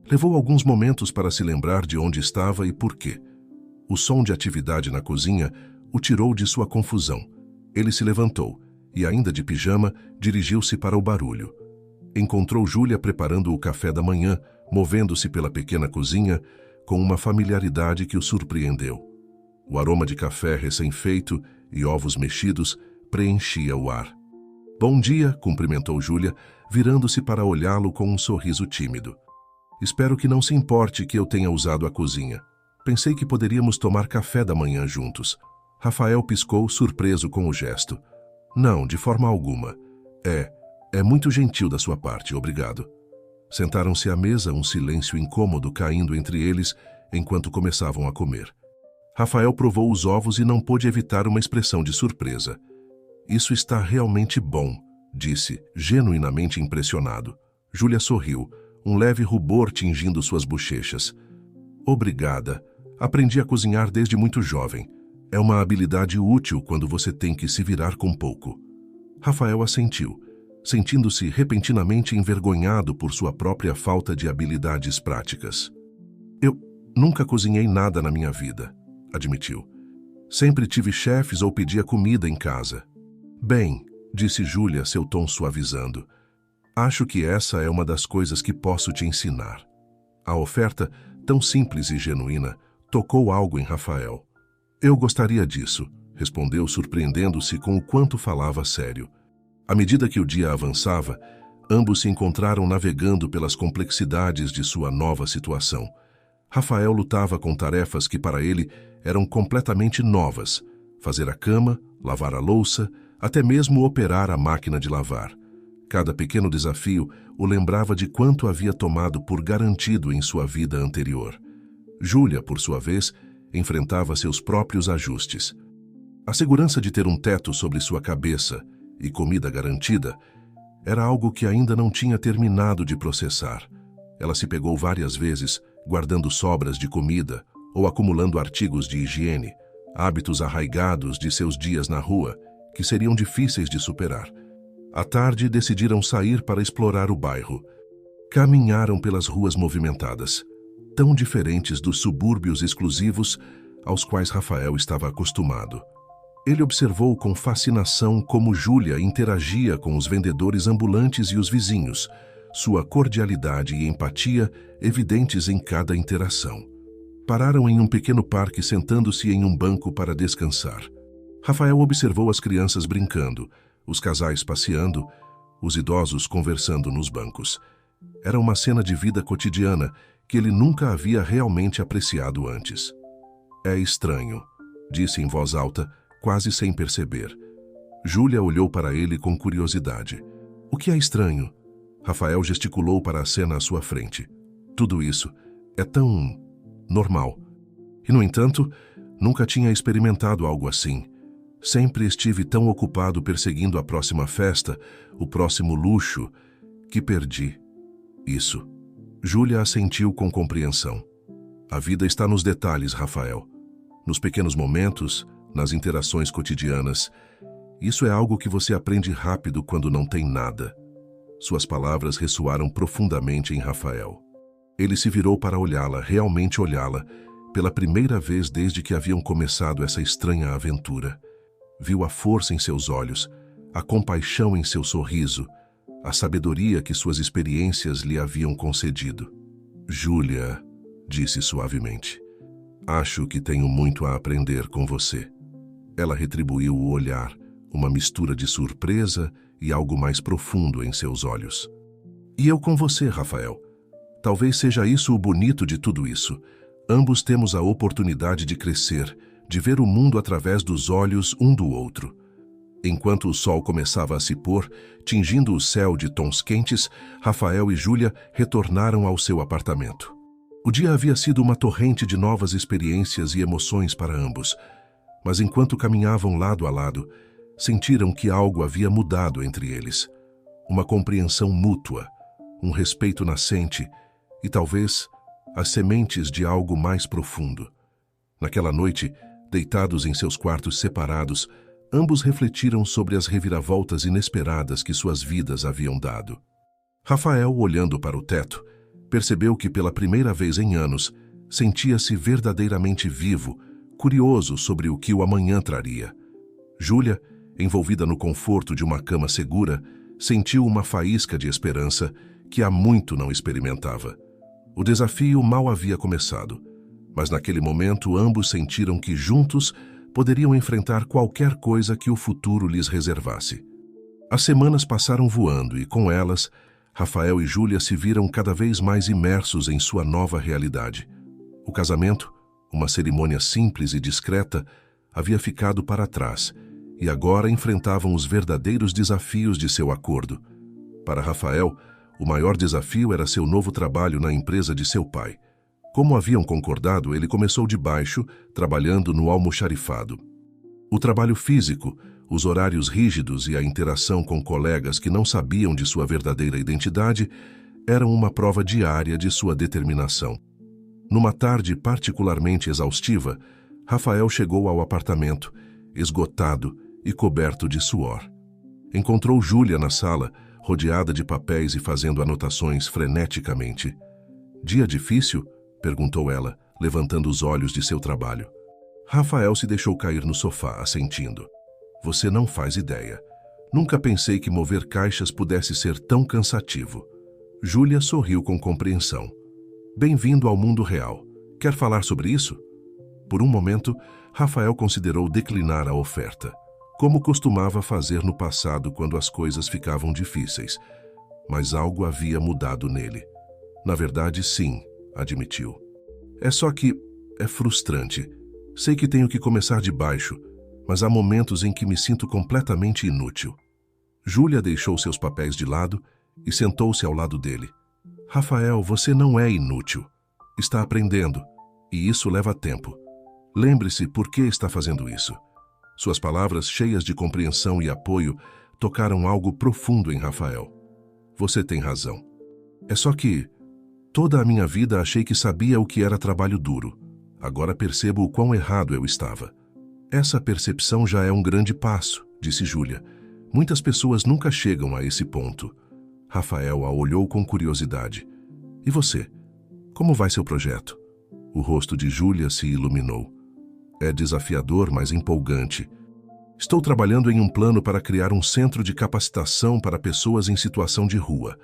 Levou alguns momentos para se lembrar de onde estava e por quê. O som de atividade na cozinha o tirou de sua confusão. Ele se levantou e, ainda de pijama, dirigiu-se para o barulho. Encontrou Júlia preparando o café da manhã, movendo-se pela pequena cozinha com uma familiaridade que o surpreendeu. O aroma de café recém-feito e ovos mexidos preenchia o ar. Bom dia, cumprimentou Júlia, virando-se para olhá-lo com um sorriso tímido. Espero que não se importe que eu tenha usado a cozinha. Pensei que poderíamos tomar café da manhã juntos. Rafael piscou, surpreso com o gesto. Não, de forma alguma. É muito gentil da sua parte, obrigado. Sentaram-se à mesa, um silêncio incômodo caindo entre eles enquanto começavam a comer. Rafael provou os ovos e não pôde evitar uma expressão de surpresa. Isso está realmente bom, disse, genuinamente impressionado. Júlia sorriu, um leve rubor tingindo suas bochechas. Obrigada. Aprendi a cozinhar desde muito jovem. É uma habilidade útil quando você tem que se virar com pouco. Rafael assentiu, sentindo-se repentinamente envergonhado por sua própria falta de habilidades práticas. Eu nunca cozinhei nada na minha vida, admitiu. Sempre tive chefes ou pedia comida em casa. Bem, disse Júlia, seu tom suavizando. Acho que essa é uma das coisas que posso te ensinar. A oferta, tão simples e genuína, tocou algo em Rafael. Eu gostaria disso, respondeu, surpreendendo-se com o quanto falava sério. À medida que o dia avançava, ambos se encontraram navegando pelas complexidades de sua nova situação. Rafael lutava com tarefas que para ele eram completamente novas: fazer a cama, lavar a louça, até mesmo operar a máquina de lavar. Cada pequeno desafio o lembrava de quanto havia tomado por garantido em sua vida anterior. Júlia, por sua vez, enfrentava seus próprios ajustes. A segurança de ter um teto sobre sua cabeça e comida garantida era algo que ainda não tinha terminado de processar. Ela se pegou várias vezes guardando sobras de comida ou acumulando artigos de higiene, hábitos arraigados de seus dias na rua, que seriam difíceis de superar. À tarde, decidiram sair para explorar o bairro. Caminharam pelas ruas movimentadas, tão diferentes dos subúrbios exclusivos aos quais Rafael estava acostumado. Ele observou com fascinação como Júlia interagia com os vendedores ambulantes e os vizinhos, sua cordialidade e empatia evidentes em cada interação. Pararam em um pequeno parque sentando-se em um banco para descansar. Rafael observou as crianças brincando, os casais passeando, os idosos conversando nos bancos. Era uma cena de vida cotidiana que ele nunca havia realmente apreciado antes. É estranho, disse em voz alta, quase sem perceber. Júlia olhou para ele com curiosidade. O que é estranho? Rafael gesticulou para a cena à sua frente. Tudo isso é tão normal. E, no entanto, nunca tinha experimentado algo assim. Sempre estive tão ocupado perseguindo a próxima festa, o próximo luxo, que perdi isso. Júlia assentiu com compreensão. A vida está nos detalhes, Rafael. Nos pequenos momentos, nas interações cotidianas. Isso é algo que você aprende rápido quando não tem nada. Suas palavras ressoaram profundamente em Rafael. Ele se virou para olhá-la, realmente olhá-la, pela primeira vez desde que haviam começado essa estranha aventura. Viu a força em seus olhos, a compaixão em seu sorriso, a sabedoria que suas experiências lhe haviam concedido. Júlia, disse suavemente, acho que tenho muito a aprender com você. Ela retribuiu o olhar, uma mistura de surpresa e algo mais profundo em seus olhos. E eu com você, Rafael. Talvez seja isso o bonito de tudo isso. Ambos temos a oportunidade de crescer, de ver o mundo através dos olhos um do outro. Enquanto o sol começava a se pôr, tingindo o céu de tons quentes, Rafael e Júlia retornaram ao seu apartamento. O dia havia sido uma torrente de novas experiências e emoções para ambos, mas enquanto caminhavam lado a lado, sentiram que algo havia mudado entre eles. Uma compreensão mútua, um respeito nascente e talvez as sementes de algo mais profundo. Naquela noite, deitados em seus quartos separados, ambos refletiram sobre as reviravoltas inesperadas que suas vidas haviam dado. Rafael, olhando para o teto, percebeu que pela primeira vez em anos, sentia-se verdadeiramente vivo, curioso sobre o que o amanhã traria. Júlia, envolvida no conforto de uma cama segura, sentiu uma faísca de esperança que há muito não experimentava. O desafio mal havia começado, mas naquele momento ambos sentiram que juntos poderiam enfrentar qualquer coisa que o futuro lhes reservasse. As semanas passaram voando e, com elas, Rafael e Júlia se viram cada vez mais imersos em sua nova realidade. O casamento, uma cerimônia simples e discreta, havia ficado para trás e agora enfrentavam os verdadeiros desafios de seu acordo. Para Rafael, o maior desafio era seu novo trabalho na empresa de seu pai. Como haviam concordado, ele começou de baixo, trabalhando no almoxarifado. O trabalho físico, os horários rígidos e a interação com colegas que não sabiam de sua verdadeira identidade eram uma prova diária de sua determinação. Numa tarde particularmente exaustiva, Rafael chegou ao apartamento, esgotado e coberto de suor. Encontrou Júlia na sala, rodeada de papéis e fazendo anotações freneticamente. Dia difícil? Perguntou ela, levantando os olhos de seu trabalho. Rafael se deixou cair no sofá, assentindo. Você não faz ideia. Nunca pensei que mover caixas pudesse ser tão cansativo. Júlia sorriu com compreensão. Bem-vindo ao mundo real. Quer falar sobre isso? Por um momento, Rafael considerou declinar a oferta, como costumava fazer no passado quando as coisas ficavam difíceis. Mas algo havia mudado nele. Na verdade, sim, admitiu. É só que é frustrante. Sei que tenho que começar de baixo, mas há momentos em que me sinto completamente inútil. Júlia deixou seus papéis de lado e sentou-se ao lado dele. Rafael, você não é inútil. Está aprendendo, e isso leva tempo. Lembre-se por que está fazendo isso. Suas palavras, cheias de compreensão e apoio, tocaram algo profundo em Rafael. Você tem razão. É só que toda a minha vida achei que sabia o que era trabalho duro. Agora percebo o quão errado eu estava. Essa percepção já é um grande passo, disse Júlia. Muitas pessoas nunca chegam a esse ponto. Rafael a olhou com curiosidade. E você? Como vai seu projeto? O rosto de Júlia se iluminou. É desafiador, mas empolgante. Estou trabalhando em um plano para criar um centro de capacitação para pessoas em situação de rua.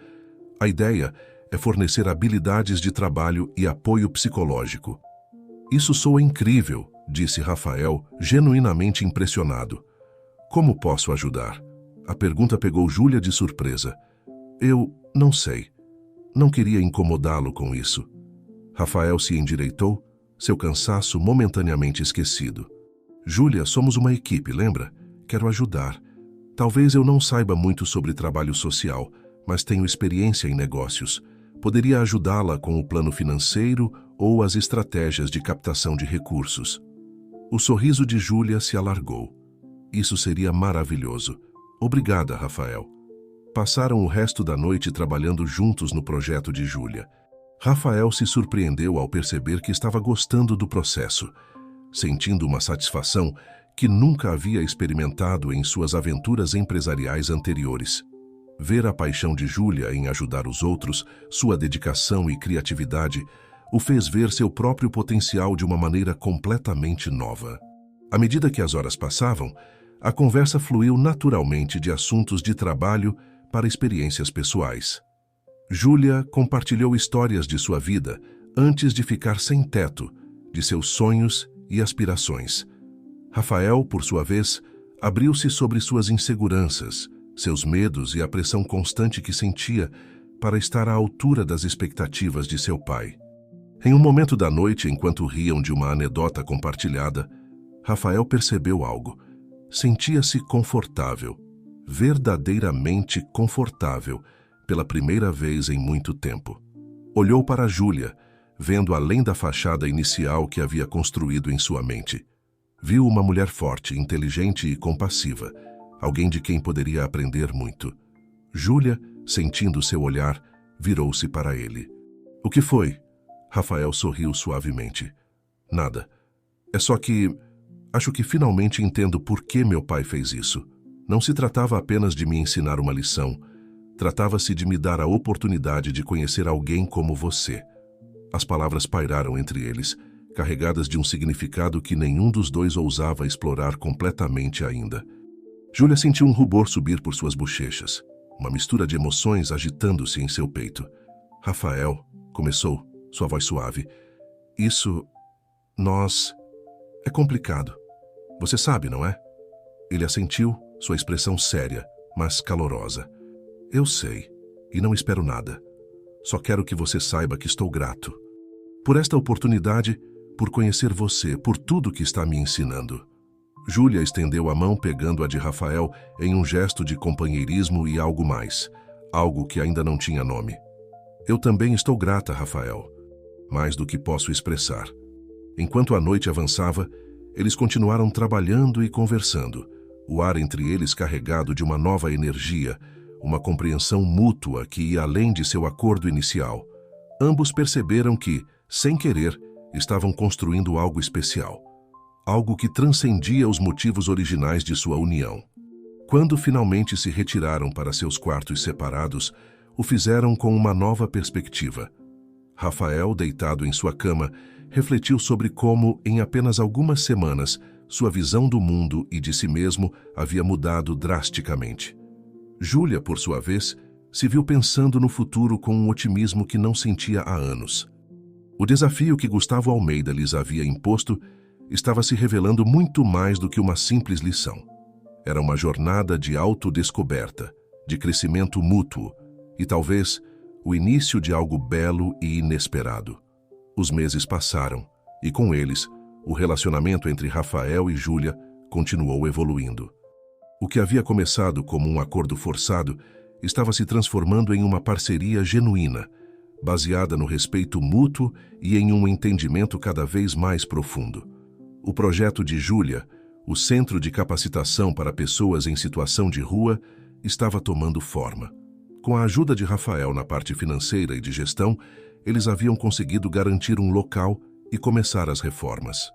A ideia é fornecer habilidades de trabalho e apoio psicológico. Isso soa incrível, disse Rafael, genuinamente impressionado. Como posso ajudar? A pergunta pegou Júlia de surpresa. Eu não sei. Não queria incomodá-lo com isso. Rafael se endireitou, seu cansaço momentaneamente esquecido. Júlia, somos uma equipe, lembra? Quero ajudar. Talvez eu não saiba muito sobre trabalho social, mas tenho experiência em negócios. Poderia ajudá-la com o plano financeiro ou as estratégias de captação de recursos. O sorriso de Júlia se alargou. Isso seria maravilhoso. Obrigada, Rafael. Passaram o resto da noite trabalhando juntos no projeto de Júlia. Rafael se surpreendeu ao perceber que estava gostando do processo, sentindo uma satisfação que nunca havia experimentado em suas aventuras empresariais anteriores. Ver a paixão de Júlia em ajudar os outros, sua dedicação e criatividade, o fez ver seu próprio potencial de uma maneira completamente nova. À medida que as horas passavam, a conversa fluiu naturalmente de assuntos de trabalho para experiências pessoais. Júlia compartilhou histórias de sua vida antes de ficar sem teto, de seus sonhos e aspirações. Rafael, por sua vez, abriu-se sobre suas inseguranças, seus medos e a pressão constante que sentia para estar à altura das expectativas de seu pai. Em um momento da noite, enquanto riam de uma anedota compartilhada, Rafael percebeu algo. Sentia-se confortável, verdadeiramente confortável, pela primeira vez em muito tempo. Olhou para Júlia, vendo além da fachada inicial que havia construído em sua mente. Viu uma mulher forte, inteligente e compassiva, alguém de quem poderia aprender muito. Júlia, sentindo seu olhar, virou-se para ele. O que foi? Rafael sorriu suavemente. Nada. É só que acho que finalmente entendo por que meu pai fez isso. Não se tratava apenas de me ensinar uma lição. Tratava-se de me dar a oportunidade de conhecer alguém como você. As palavras pairaram entre eles, carregadas de um significado que nenhum dos dois ousava explorar completamente ainda. Júlia sentiu um rubor subir por suas bochechas, uma mistura de emoções agitando-se em seu peito. Rafael, começou, sua voz suave. Nós... É complicado. Você sabe, não é? Ele assentiu, sua expressão séria, mas calorosa. Eu sei, e não espero nada. Só quero que você saiba que estou grato. Por esta oportunidade, por conhecer você, por tudo que está me ensinando. Júlia estendeu a mão pegando a de Rafael em um gesto de companheirismo e algo mais, algo que ainda não tinha nome. Eu também estou grata, Rafael. Mais do que posso expressar. Enquanto a noite avançava, eles continuaram trabalhando e conversando, o ar entre eles carregado de uma nova energia, uma compreensão mútua que ia além de seu acordo inicial. Ambos perceberam que, sem querer, estavam construindo algo especial, algo que transcendia os motivos originais de sua união. Quando finalmente se retiraram para seus quartos separados, o fizeram com uma nova perspectiva. Rafael, deitado em sua cama, refletiu sobre como, em apenas algumas semanas, sua visão do mundo e de si mesmo havia mudado drasticamente. Júlia, por sua vez, se viu pensando no futuro com um otimismo que não sentia há anos. O desafio que Gustavo Almeida lhes havia imposto estava se revelando muito mais do que uma simples lição. Era uma jornada de autodescoberta, de crescimento mútuo e, talvez, o início de algo belo e inesperado. Os meses passaram e, com eles, o relacionamento entre Rafael e Júlia continuou evoluindo. O que havia começado como um acordo forçado estava se transformando em uma parceria genuína, baseada no respeito mútuo e em um entendimento cada vez mais profundo. O projeto de Júlia, o Centro de Capacitação para Pessoas em Situação de Rua, estava tomando forma. Com a ajuda de Rafael na parte financeira e de gestão, eles haviam conseguido garantir um local e começar as reformas.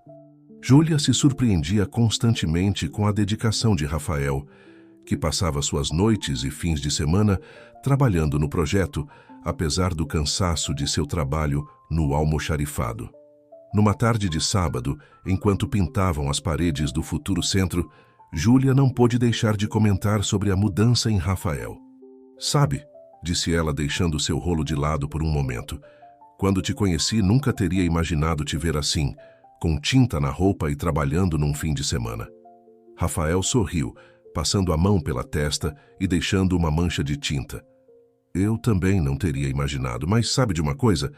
Júlia se surpreendia constantemente com a dedicação de Rafael, que passava suas noites e fins de semana trabalhando no projeto, apesar do cansaço de seu trabalho no almoxarifado. Numa tarde de sábado, enquanto pintavam as paredes do futuro centro, Júlia não pôde deixar de comentar sobre a mudança em Rafael. "Sabe", disse ela deixando seu rolo de lado por um momento, "quando te conheci nunca teria imaginado te ver assim, com tinta na roupa e trabalhando num fim de semana." Rafael sorriu, passando a mão pela testa e deixando uma mancha de tinta. "Eu também não teria imaginado, mas sabe de uma coisa?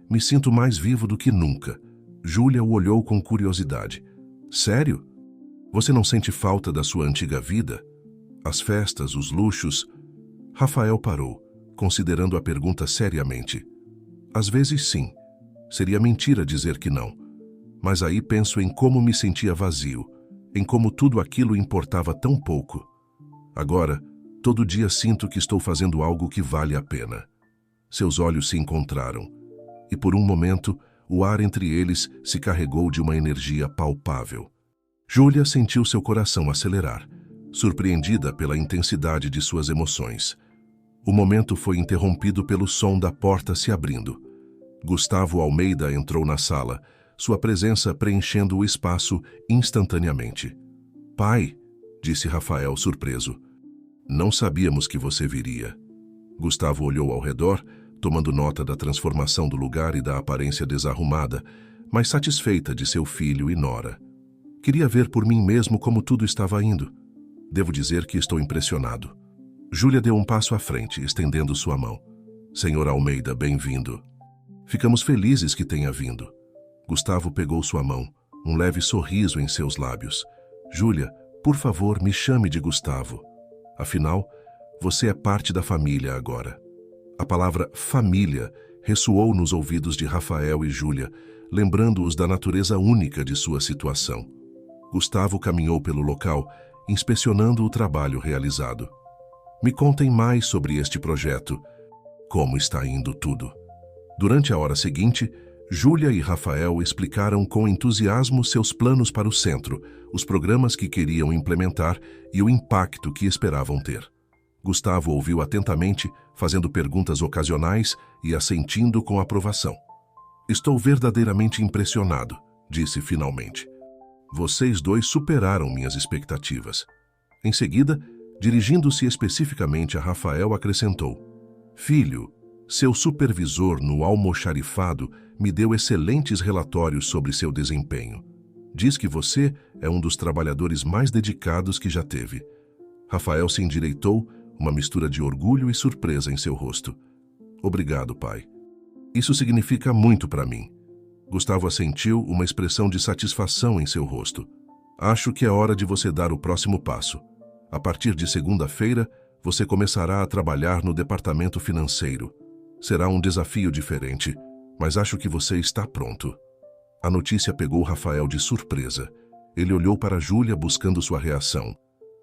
Me sinto mais vivo do que nunca." Júlia o olhou com curiosidade. "Sério? Você não sente falta da sua antiga vida? As festas, os luxos?" Rafael parou, considerando a pergunta seriamente. "Às vezes sim. Seria mentira dizer que não. Mas aí penso em como me sentia vazio, em como tudo aquilo importava tão pouco. Agora, todo dia sinto que estou fazendo algo que vale a pena." Seus olhos se encontraram, e por um momento, o ar entre eles se carregou de uma energia palpável. Júlia sentiu seu coração acelerar, surpreendida pela intensidade de suas emoções. O momento foi interrompido pelo som da porta se abrindo. Gustavo Almeida entrou na sala, sua presença preenchendo o espaço instantaneamente. "Pai", disse Rafael surpreso. "Não sabíamos que você viria." Gustavo olhou ao redor, tomando nota da transformação do lugar e da aparência desarrumada, mas satisfeita de seu filho e nora. "Queria ver por mim mesmo como tudo estava indo. Devo dizer que estou impressionado." Júlia deu um passo à frente, estendendo sua mão. "Senhor Almeida, bem-vindo. Ficamos felizes que tenha vindo." Gustavo pegou sua mão, um leve sorriso em seus lábios. "Júlia, por favor, me chame de Gustavo. Afinal, você é parte da família agora." A palavra família ressoou nos ouvidos de Rafael e Júlia, lembrando-os da natureza única de sua situação. Gustavo caminhou pelo local, inspecionando o trabalho realizado. "Me contem mais sobre este projeto. Como está indo tudo?" Durante a hora seguinte, Júlia e Rafael explicaram com entusiasmo seus planos para o centro, os programas que queriam implementar e o impacto que esperavam ter. Gustavo ouviu atentamente, fazendo perguntas ocasionais e assentindo com aprovação. "Estou verdadeiramente impressionado", disse finalmente. "Vocês dois superaram minhas expectativas." Em seguida, dirigindo-se especificamente a Rafael, acrescentou: "Filho, seu supervisor no almoxarifado me deu excelentes relatórios sobre seu desempenho. Diz que você é um dos trabalhadores mais dedicados que já teve." Rafael se endireitou, uma mistura de orgulho e surpresa em seu rosto. "Obrigado, pai. Isso significa muito para mim." Gustavo assentiu, uma expressão de satisfação em seu rosto. "Acho que é hora de você dar o próximo passo. A partir de segunda-feira, você começará a trabalhar no departamento financeiro. Será um desafio diferente, mas acho que você está pronto." A notícia pegou Rafael de surpresa. Ele olhou para Júlia buscando sua reação.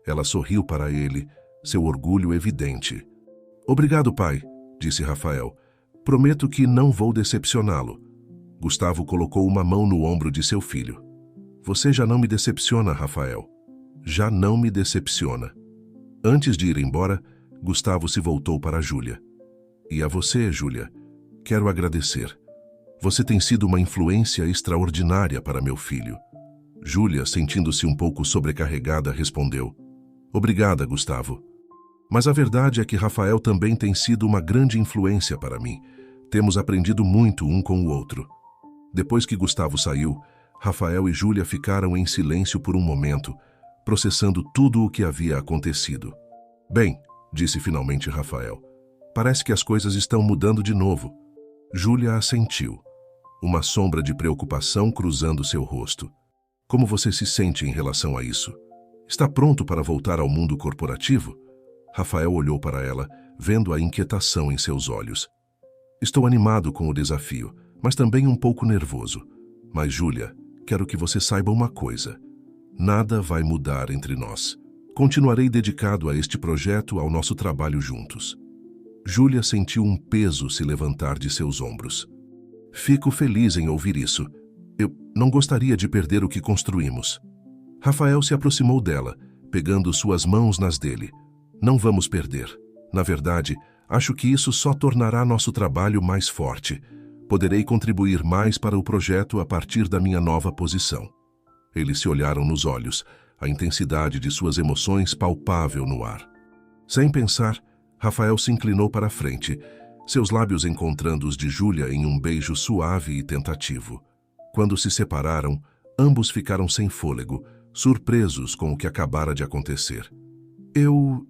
Ela sorriu para ele, seu orgulho evidente. "Obrigado, pai", disse Rafael. "Prometo que não vou decepcioná-lo." Gustavo colocou uma mão no ombro de seu filho. "Você já não me decepciona, Rafael. Já não me decepciona." Antes de ir embora, Gustavo se voltou para Júlia. "E a você, Júlia, quero agradecer. Você tem sido uma influência extraordinária para meu filho." Júlia, sentindo-se um pouco sobrecarregada, respondeu: "Obrigada, Gustavo. Mas a verdade é que Rafael também tem sido uma grande influência para mim. Temos aprendido muito um com o outro." Depois que Gustavo saiu, Rafael e Júlia ficaram em silêncio por um momento, processando tudo o que havia acontecido. "Bem", disse finalmente Rafael, "parece que as coisas estão mudando de novo." Júlia assentiu, uma sombra de preocupação cruzando seu rosto. "Como você se sente em relação a isso?" Está pronto para voltar ao mundo corporativo? Rafael olhou para ela, vendo a inquietação em seus olhos. Estou animado com o desafio, mas também um pouco nervoso. Mas, Júlia, quero que você saiba uma coisa. Nada vai mudar entre nós. Continuarei dedicado a este projeto, ao nosso trabalho juntos. Júlia sentiu um peso se levantar de seus ombros. Fico feliz em ouvir isso. Eu não gostaria de perder o que construímos. Rafael se aproximou dela, pegando suas mãos nas dele. Não vamos perder. Na verdade, acho que isso só tornará nosso trabalho mais forte. Poderei contribuir mais para o projeto a partir da minha nova posição. Eles se olharam nos olhos, a intensidade de suas emoções palpável no ar. Sem pensar, Rafael se inclinou para a frente, seus lábios encontrando os de Júlia em um beijo suave e tentativo. Quando se separaram, ambos ficaram sem fôlego, surpresos com o que acabara de acontecer. Eu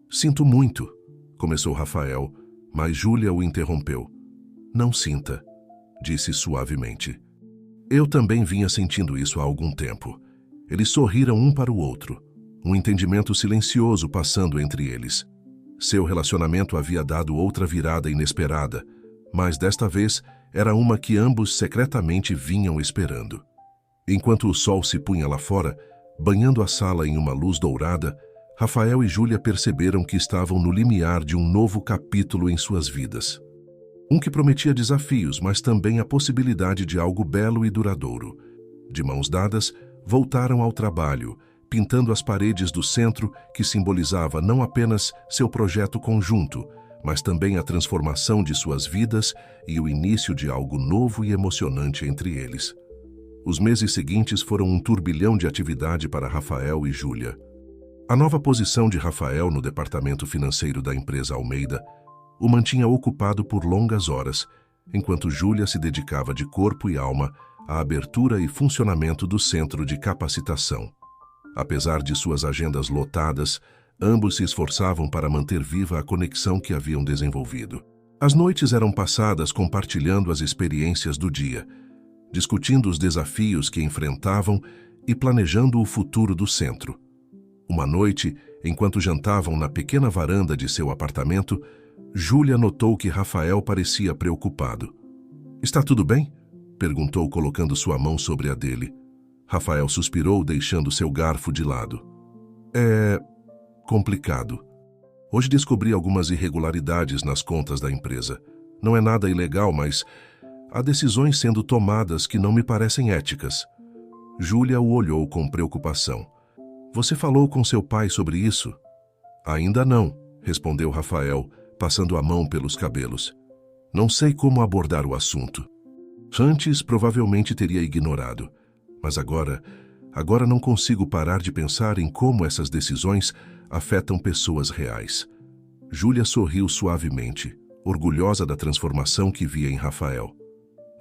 sinto muito, começou Rafael, mas Júlia o interrompeu. Não sinta, disse suavemente. Eu também vinha sentindo isso há algum tempo. Eles sorriram um para o outro, um entendimento silencioso passando entre eles. Seu relacionamento havia dado outra virada inesperada, mas desta vez era uma que ambos secretamente vinham esperando. Enquanto o sol se punha lá fora, banhando a sala em uma luz dourada, Rafael e Júlia perceberam que estavam no limiar de um novo capítulo em suas vidas. Um que prometia desafios, mas também a possibilidade de algo belo e duradouro. De mãos dadas, voltaram ao trabalho, pintando as paredes do centro que simbolizava não apenas seu projeto conjunto, mas também a transformação de suas vidas e o início de algo novo e emocionante entre eles. Os meses seguintes foram um turbilhão de atividade para Rafael e Júlia. A nova posição de Rafael no departamento financeiro da empresa Almeida o mantinha ocupado por longas horas, enquanto Júlia se dedicava de corpo e alma à abertura e funcionamento do centro de capacitação. Apesar de suas agendas lotadas, ambos se esforçavam para manter viva a conexão que haviam desenvolvido. As noites eram passadas compartilhando as experiências do dia, discutindo os desafios que enfrentavam e planejando o futuro do centro. Uma noite, enquanto jantavam na pequena varanda de seu apartamento, Júlia notou que Rafael parecia preocupado. "Está tudo bem?" perguntou, colocando sua mão sobre a dele. Rafael suspirou, deixando seu garfo de lado. "É complicado. Hoje descobri algumas irregularidades nas contas da empresa. Não é nada ilegal, mas há decisões sendo tomadas que não me parecem éticas." Júlia o olhou com preocupação. "Você falou com seu pai sobre isso?" "Ainda não", respondeu Rafael, passando a mão pelos cabelos. "Não sei como abordar o assunto. Antes, provavelmente teria ignorado. Mas agora não consigo parar de pensar em como essas decisões afetam pessoas reais." Júlia sorriu suavemente, orgulhosa da transformação que via em Rafael.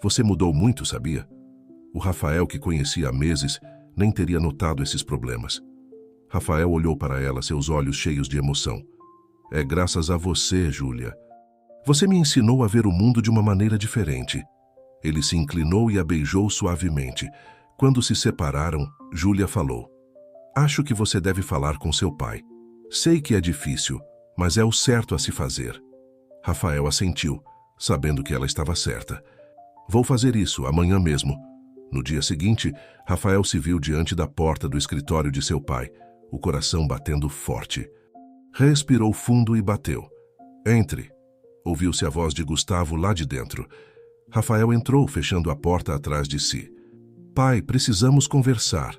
"Você mudou muito, sabia?" O Rafael que conhecia há meses nem teria notado esses problemas. Rafael olhou para ela, seus olhos cheios de emoção. "É graças a você, Júlia. Você me ensinou a ver o mundo de uma maneira diferente." Ele se inclinou e a beijou suavemente. Quando se separaram, Júlia falou: "Acho que você deve falar com seu pai. Sei que é difícil, mas é o certo a se fazer." Rafael assentiu, sabendo que ela estava certa. "Vou fazer isso amanhã mesmo." No dia seguinte, Rafael se viu diante da porta do escritório de seu pai, o coração batendo forte. Respirou fundo e bateu. "Entre." Ouviu-se a voz de Gustavo lá de dentro. Rafael entrou, fechando a porta atrás de si. "Pai, precisamos conversar."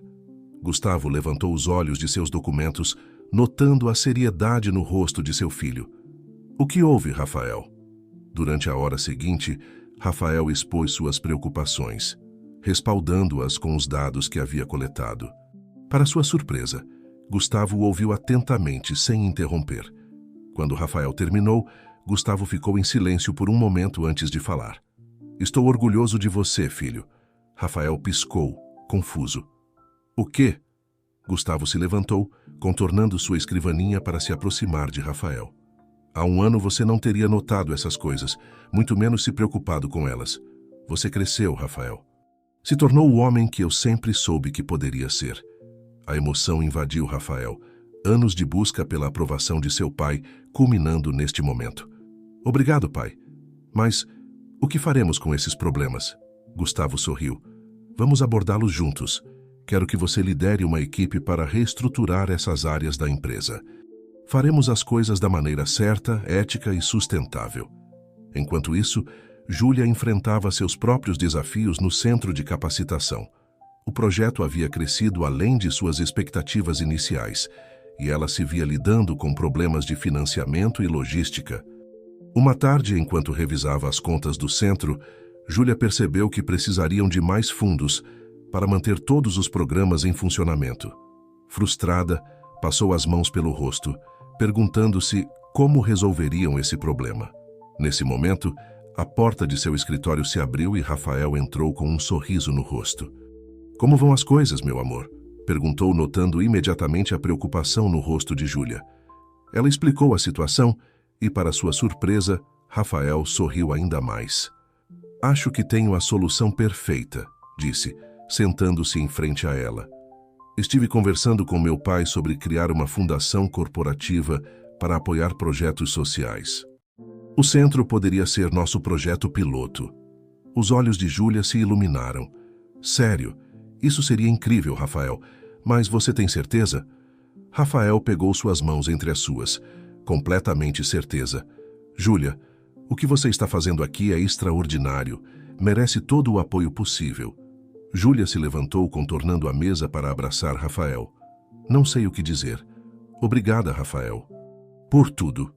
Gustavo levantou os olhos de seus documentos, notando a seriedade no rosto de seu filho. "O que houve, Rafael?" Durante a hora seguinte, Rafael expôs suas preocupações, respaldando-as com os dados que havia coletado. Para sua surpresa, Gustavo o ouviu atentamente, sem interromper. Quando Rafael terminou, Gustavo ficou em silêncio por um momento antes de falar. "Estou orgulhoso de você, filho." Rafael piscou, confuso. "O quê?" Gustavo se levantou, contornando sua escrivaninha para se aproximar de Rafael. "Há um ano você não teria notado essas coisas, muito menos se preocupado com elas. Você cresceu, Rafael. Se tornou o homem que eu sempre soube que poderia ser. A emoção invadiu Rafael. Anos de busca pela aprovação de seu pai, culminando neste momento. Obrigado, pai. Mas o que faremos com esses problemas? Gustavo sorriu. Vamos abordá-los juntos. Quero que você lidere uma equipe para reestruturar essas áreas da empresa. Faremos as coisas da maneira certa, ética e sustentável. Enquanto isso, Júlia enfrentava seus próprios desafios no centro de capacitação. O projeto havia crescido além de suas expectativas iniciais, e ela se via lidando com problemas de financiamento e logística. Uma tarde, enquanto revisava as contas do centro, Júlia percebeu que precisariam de mais fundos para manter todos os programas em funcionamento. Frustrada, passou as mãos pelo rosto, perguntando-se como resolveriam esse problema. Nesse momento, a porta de seu escritório se abriu e Rafael entrou com um sorriso no rosto. "Como vão as coisas, meu amor?" perguntou, notando imediatamente a preocupação no rosto de Júlia. Ela explicou a situação e, para sua surpresa, Rafael sorriu ainda mais. "Acho que tenho a solução perfeita", disse, sentando-se em frente a ela. "Estive conversando com meu pai sobre criar uma fundação corporativa para apoiar projetos sociais. O centro poderia ser nosso projeto piloto." Os olhos de Júlia se iluminaram. "Sério, isso seria incrível, Rafael. Mas você tem certeza?" Rafael pegou suas mãos entre as suas. "Completamente certeza. Júlia, o que você está fazendo aqui é extraordinário. Merece todo o apoio possível." Júlia se levantou, contornando a mesa para abraçar Rafael. "Não sei o que dizer. Obrigada, Rafael. Por tudo."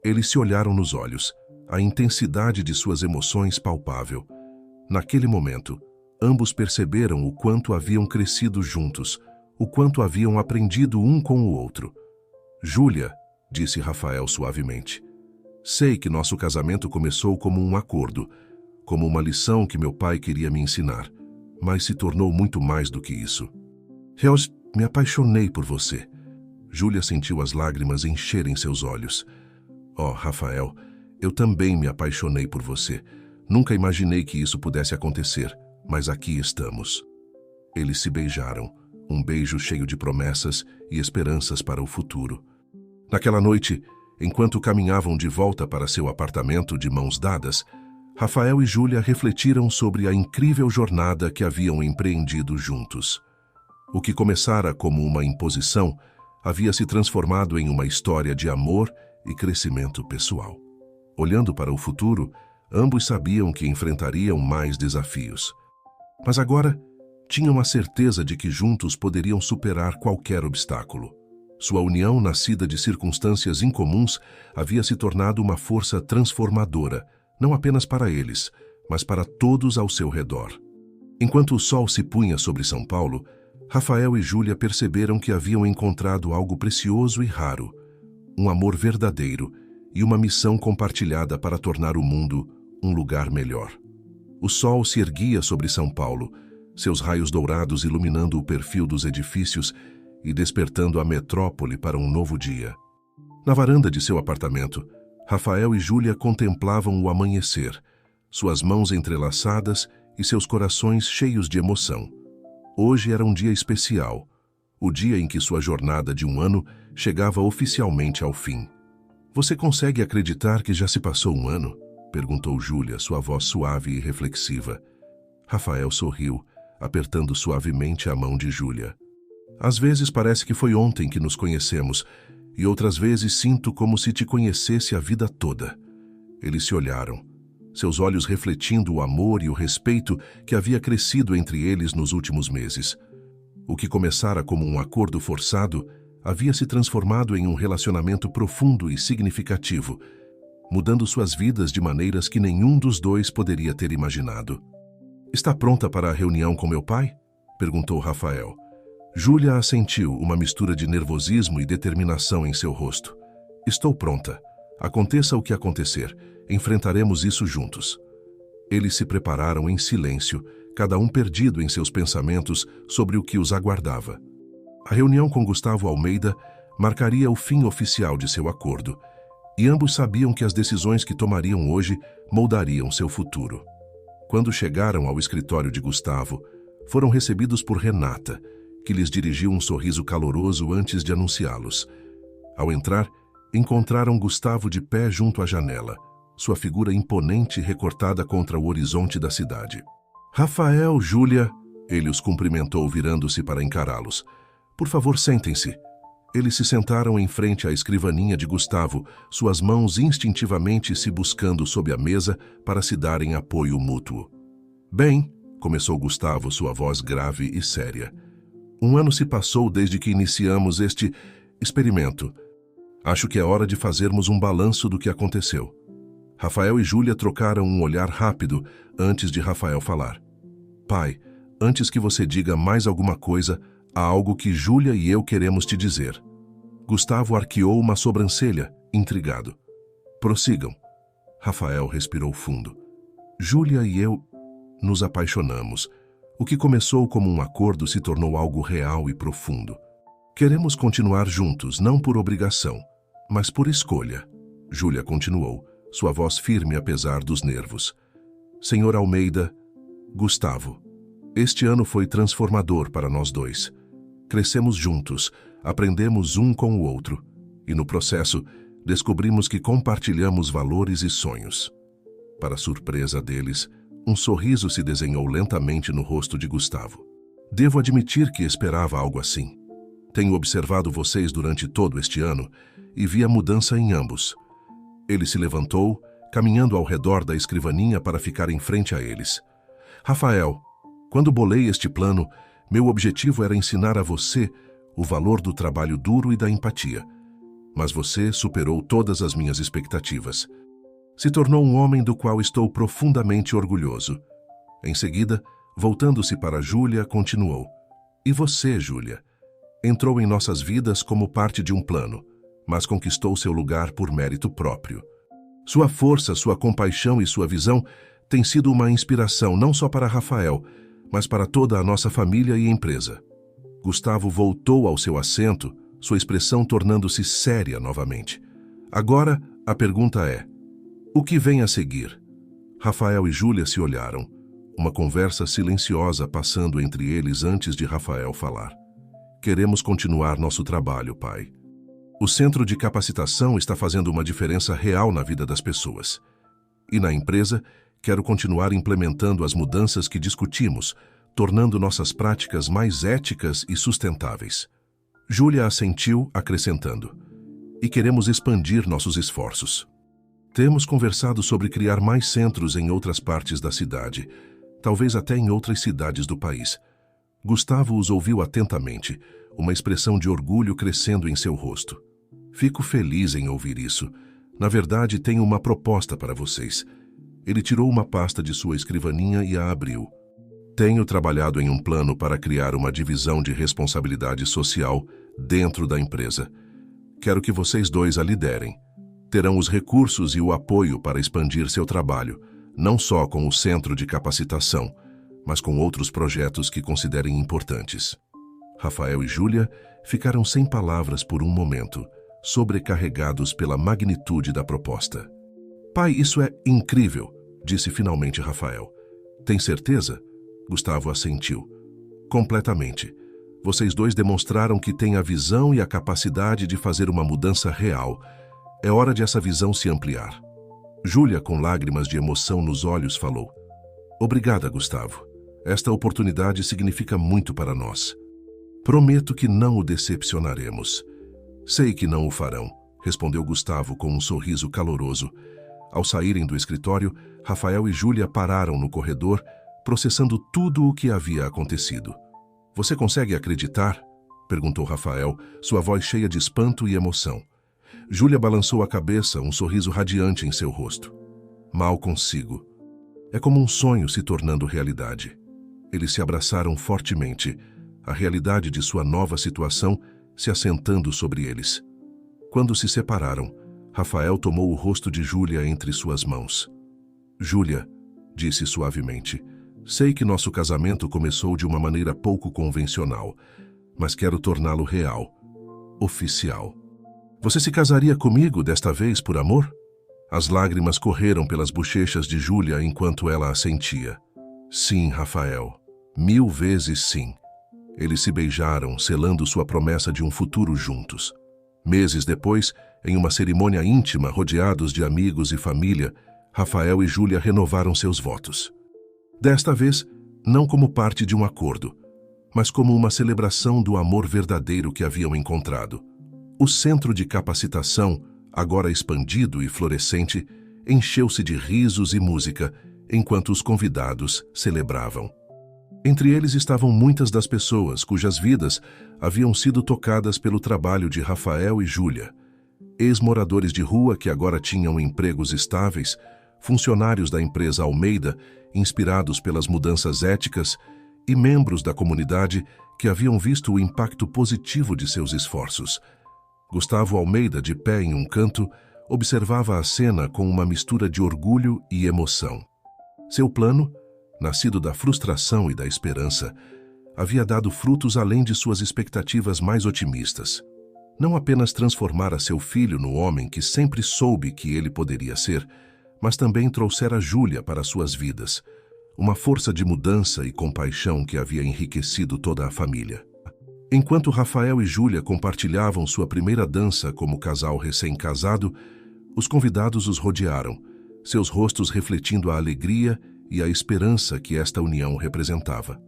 Eles se olharam nos olhos, a intensidade de suas emoções palpável. Naquele momento, ambos perceberam o quanto haviam crescido juntos, o quanto haviam aprendido um com o outro. "Júlia", disse Rafael suavemente, "sei que nosso casamento começou como um acordo, como uma lição que meu pai queria me ensinar, mas se tornou muito mais do que isso. Eu me apaixonei por você." Júlia sentiu as lágrimas encherem seus olhos. "Oh, Rafael, eu também me apaixonei por você. Nunca imaginei que isso pudesse acontecer, mas aqui estamos." Eles se beijaram, um beijo cheio de promessas e esperanças para o futuro. Naquela noite, enquanto caminhavam de volta para seu apartamento de mãos dadas, Rafael e Júlia refletiram sobre a incrível jornada que haviam empreendido juntos. O que começara como uma imposição havia se transformado em uma história de amor e crescimento pessoal. Olhando para o futuro, ambos sabiam que enfrentariam mais desafios. Mas agora, tinham a certeza de que juntos poderiam superar qualquer obstáculo. Sua união, nascida de circunstâncias incomuns, havia se tornado uma força transformadora, não apenas para eles, mas para todos ao seu redor. Enquanto o sol se punha sobre São Paulo, Rafael e Júlia perceberam que haviam encontrado algo precioso e raro, um amor verdadeiro e uma missão compartilhada para tornar o mundo um lugar melhor. O sol se erguia sobre São Paulo, seus raios dourados iluminando o perfil dos edifícios e despertando a metrópole para um novo dia. Na varanda de seu apartamento, Rafael e Júlia contemplavam o amanhecer, suas mãos entrelaçadas e seus corações cheios de emoção. Hoje era um dia especial, o dia em que sua jornada de um ano chegava oficialmente ao fim. "Você consegue acreditar que já se passou um ano?" perguntou Júlia, sua voz suave e reflexiva. Rafael sorriu, apertando suavemente a mão de Júlia. "Às vezes parece que foi ontem que nos conhecemos, e outras vezes sinto como se te conhecesse a vida toda." Eles se olharam, seus olhos refletindo o amor e o respeito que havia crescido entre eles nos últimos meses. O que começara como um acordo forçado havia se transformado em um relacionamento profundo e significativo, mudando suas vidas de maneiras que nenhum dos dois poderia ter imaginado. "Está pronta para a reunião com meu pai?" perguntou Rafael. Júlia assentiu, uma mistura de nervosismo e determinação em seu rosto. "Estou pronta. Aconteça o que acontecer, enfrentaremos isso juntos." Eles se prepararam em silêncio, cada um perdido em seus pensamentos sobre o que os aguardava. A reunião com Gustavo Almeida marcaria o fim oficial de seu acordo, e ambos sabiam que as decisões que tomariam hoje moldariam seu futuro. Quando chegaram ao escritório de Gustavo, foram recebidos por Renata, que lhes dirigiu um sorriso caloroso antes de anunciá-los. Ao entrar, encontraram Gustavo de pé junto à janela, sua figura imponente recortada contra o horizonte da cidade. Rafael, Júlia, ele os cumprimentou virando-se para encará-los. Por favor, sentem-se. Eles se sentaram em frente à escrivaninha de Gustavo, suas mãos instintivamente se buscando sob a mesa para se darem apoio mútuo. Bem, começou Gustavo, sua voz grave e séria. 1 ano se passou desde que iniciamos este experimento. Acho que é hora de fazermos um balanço do que aconteceu. Rafael e Júlia trocaram um olhar rápido antes de Rafael falar. Pai, antes que você diga mais alguma coisa, há algo que Júlia e eu queremos te dizer. Gustavo arqueou uma sobrancelha, intrigado. Prossigam. Rafael respirou fundo. Júlia e eu nos apaixonamos. O que começou como um acordo se tornou algo real e profundo. Queremos continuar juntos, não por obrigação, mas por escolha. Júlia continuou, sua voz firme apesar dos nervos. Senhor Almeida, Gustavo, este ano foi transformador para nós dois. Crescemos juntos, aprendemos um com o outro, e no processo, descobrimos que compartilhamos valores e sonhos. Para surpresa deles, um sorriso se desenhou lentamente no rosto de Gustavo. Devo admitir que esperava algo assim. Tenho observado vocês durante todo este ano e vi a mudança em ambos. Ele se levantou, caminhando ao redor da escrivaninha para ficar em frente a eles. Rafael, quando bolei este plano, meu objetivo era ensinar a você o valor do trabalho duro e da empatia. Mas você superou todas as minhas expectativas. Se tornou um homem do qual estou profundamente orgulhoso. Em seguida, voltando-se para Júlia, continuou. E você, Júlia? Entrou em nossas vidas como parte de um plano, mas conquistou seu lugar por mérito próprio. Sua força, sua compaixão e sua visão têm sido uma inspiração não só para Rafael, mas para toda a nossa família e empresa. Gustavo voltou ao seu assento, sua expressão tornando-se séria novamente. Agora, a pergunta é: o que vem a seguir? Rafael e Júlia se olharam, uma conversa silenciosa passando entre eles antes de Rafael falar. Queremos continuar nosso trabalho, pai. O centro de capacitação está fazendo uma diferença real na vida das pessoas. E na empresa, quero continuar implementando as mudanças que discutimos, tornando nossas práticas mais éticas e sustentáveis. Júlia assentiu, acrescentando. E queremos expandir nossos esforços. Temos conversado sobre criar mais centros em outras partes da cidade, talvez até em outras cidades do país. Gustavo os ouviu atentamente, uma expressão de orgulho crescendo em seu rosto. Fico feliz em ouvir isso. Na verdade, tenho uma proposta para vocês. Ele tirou uma pasta de sua escrivaninha e a abriu. Tenho trabalhado em um plano para criar uma divisão de responsabilidade social dentro da empresa. Quero que vocês dois a liderem. Terão os recursos e o apoio para expandir seu trabalho, não só com o centro de capacitação, mas com outros projetos que considerem importantes. Rafael e Júlia ficaram sem palavras por um momento, sobrecarregados pela magnitude da proposta. Pai, isso é incrível, disse finalmente Rafael. Tem certeza? Gustavo assentiu. Completamente. Vocês dois demonstraram que têm a visão e a capacidade de fazer uma mudança real. É hora de essa visão se ampliar. Júlia, com lágrimas de emoção nos olhos, falou. Obrigada, Gustavo. Esta oportunidade significa muito para nós. Prometo que não o decepcionaremos. Sei que não o farão, respondeu Gustavo com um sorriso caloroso. Ao saírem do escritório, Rafael e Júlia pararam no corredor, processando tudo o que havia acontecido. Você consegue acreditar? Perguntou Rafael, sua voz cheia de espanto e emoção. Júlia balançou a cabeça, um sorriso radiante em seu rosto. Mal consigo. É como um sonho se tornando realidade. Eles se abraçaram fortemente, a realidade de sua nova situação se assentando sobre eles. Quando se separaram, Rafael tomou o rosto de Júlia entre suas mãos. Júlia, disse suavemente, sei que nosso casamento começou de uma maneira pouco convencional, mas quero torná-lo real, oficial. Você se casaria comigo desta vez por amor? As lágrimas correram pelas bochechas de Júlia enquanto ela assentia. Sim, Rafael. 1000 vezes sim. Eles se beijaram, selando sua promessa de um futuro juntos. Meses depois, em uma cerimônia íntima, rodeados de amigos e família, Rafael e Júlia renovaram seus votos. Desta vez, não como parte de um acordo, mas como uma celebração do amor verdadeiro que haviam encontrado. O centro de capacitação, agora expandido e florescente, encheu-se de risos e música, enquanto os convidados celebravam. Entre eles estavam muitas das pessoas cujas vidas haviam sido tocadas pelo trabalho de Rafael e Júlia. Ex-moradores de rua que agora tinham empregos estáveis, funcionários da empresa Almeida, inspirados pelas mudanças éticas, e membros da comunidade que haviam visto o impacto positivo de seus esforços. Gustavo Almeida, de pé em um canto, observava a cena com uma mistura de orgulho e emoção. Seu plano, nascido da frustração e da esperança, havia dado frutos além de suas expectativas mais otimistas. Não apenas transformara seu filho no homem que sempre soube que ele poderia ser, mas também trouxera Júlia para suas vidas, uma força de mudança e compaixão que havia enriquecido toda a família. Enquanto Rafael e Júlia compartilhavam sua primeira dança como casal recém-casado, os convidados os rodearam, seus rostos refletindo a alegria e a esperança que esta união representava.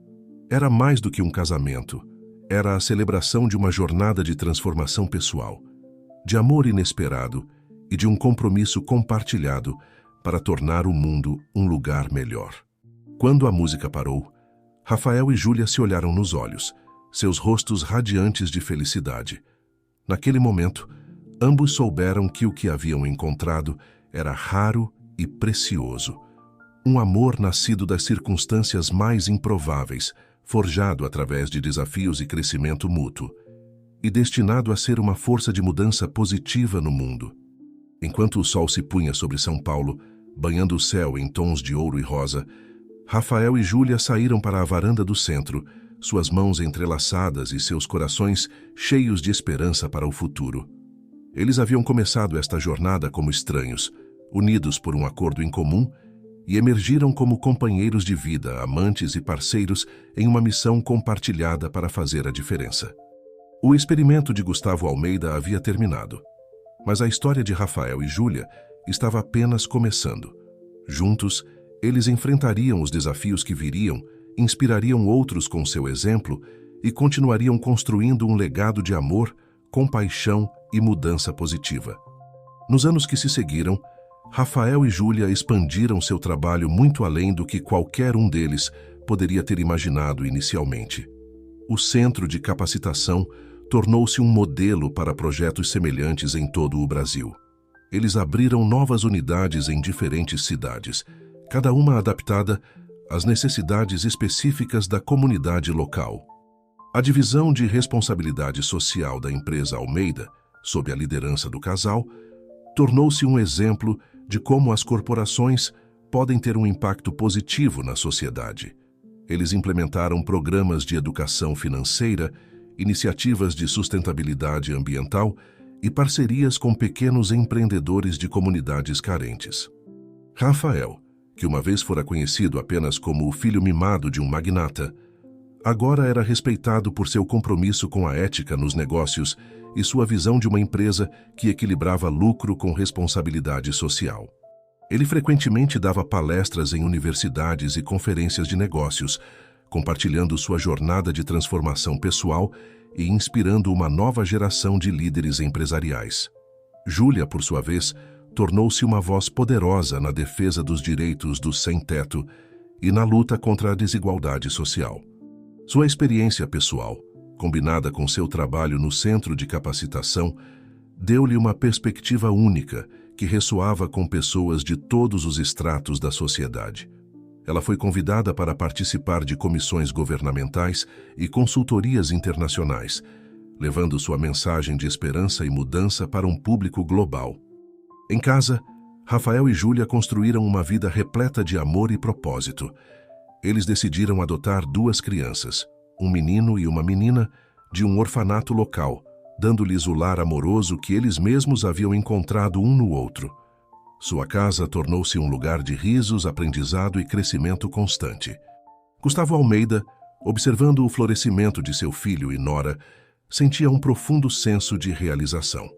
Era mais do que um casamento, era a celebração de uma jornada de transformação pessoal, de amor inesperado e de um compromisso compartilhado para tornar o mundo um lugar melhor. Quando a música parou, Rafael e Júlia se olharam nos olhos, seus rostos radiantes de felicidade. Naquele momento, ambos souberam que o que haviam encontrado era raro e precioso. Um amor nascido das circunstâncias mais improváveis, forjado através de desafios e crescimento mútuo, e destinado a ser uma força de mudança positiva no mundo. Enquanto o sol se punha sobre São Paulo, banhando o céu em tons de ouro e rosa, Rafael e Júlia saíram para a varanda do centro, suas mãos entrelaçadas e seus corações cheios de esperança para o futuro. Eles haviam começado esta jornada como estranhos, unidos por um acordo em comum, e emergiram como companheiros de vida, amantes e parceiros em uma missão compartilhada para fazer a diferença. O experimento de Gustavo Almeida havia terminado, mas a história de Rafael e Júlia estava apenas começando. Juntos, eles enfrentariam os desafios que viriam, inspirariam outros com seu exemplo e continuariam construindo um legado de amor, compaixão e mudança positiva. Nos anos que se seguiram, Rafael e Júlia expandiram seu trabalho muito além do que qualquer um deles poderia ter imaginado inicialmente. O Centro de Capacitação tornou-se um modelo para projetos semelhantes em todo o Brasil. Eles abriram novas unidades em diferentes cidades, cada uma adaptada às necessidades específicas da comunidade local. A divisão de responsabilidade social da empresa Almeida, sob a liderança do casal, tornou-se um exemplo de como as corporações podem ter um impacto positivo na sociedade. Eles implementaram programas de educação financeira, iniciativas de sustentabilidade ambiental e parcerias com pequenos empreendedores de comunidades carentes. Rafael, que uma vez fora conhecido apenas como o filho mimado de um magnata, agora era respeitado por seu compromisso com a ética nos negócios e sua visão de uma empresa que equilibrava lucro com responsabilidade social. Ele frequentemente dava palestras em universidades e conferências de negócios, compartilhando sua jornada de transformação pessoal e inspirando uma nova geração de líderes empresariais. Júlia, por sua vez, tornou-se uma voz poderosa na defesa dos direitos dos sem-teto e na luta contra a desigualdade social. Sua experiência pessoal, combinada com seu trabalho no Centro de Capacitação, deu-lhe uma perspectiva única que ressoava com pessoas de todos os estratos da sociedade. Ela foi convidada para participar de comissões governamentais e consultorias internacionais, levando sua mensagem de esperança e mudança para um público global. Em casa, Rafael e Júlia construíram uma vida repleta de amor e propósito. Eles decidiram adotar 2 crianças, um menino e uma menina, de um orfanato local, dando-lhes o lar amoroso que eles mesmos haviam encontrado um no outro. Sua casa tornou-se um lugar de risos, aprendizado e crescimento constante. Gustavo Almeida, Observando o florescimento de seu filho e nora, sentia um profundo senso de realização.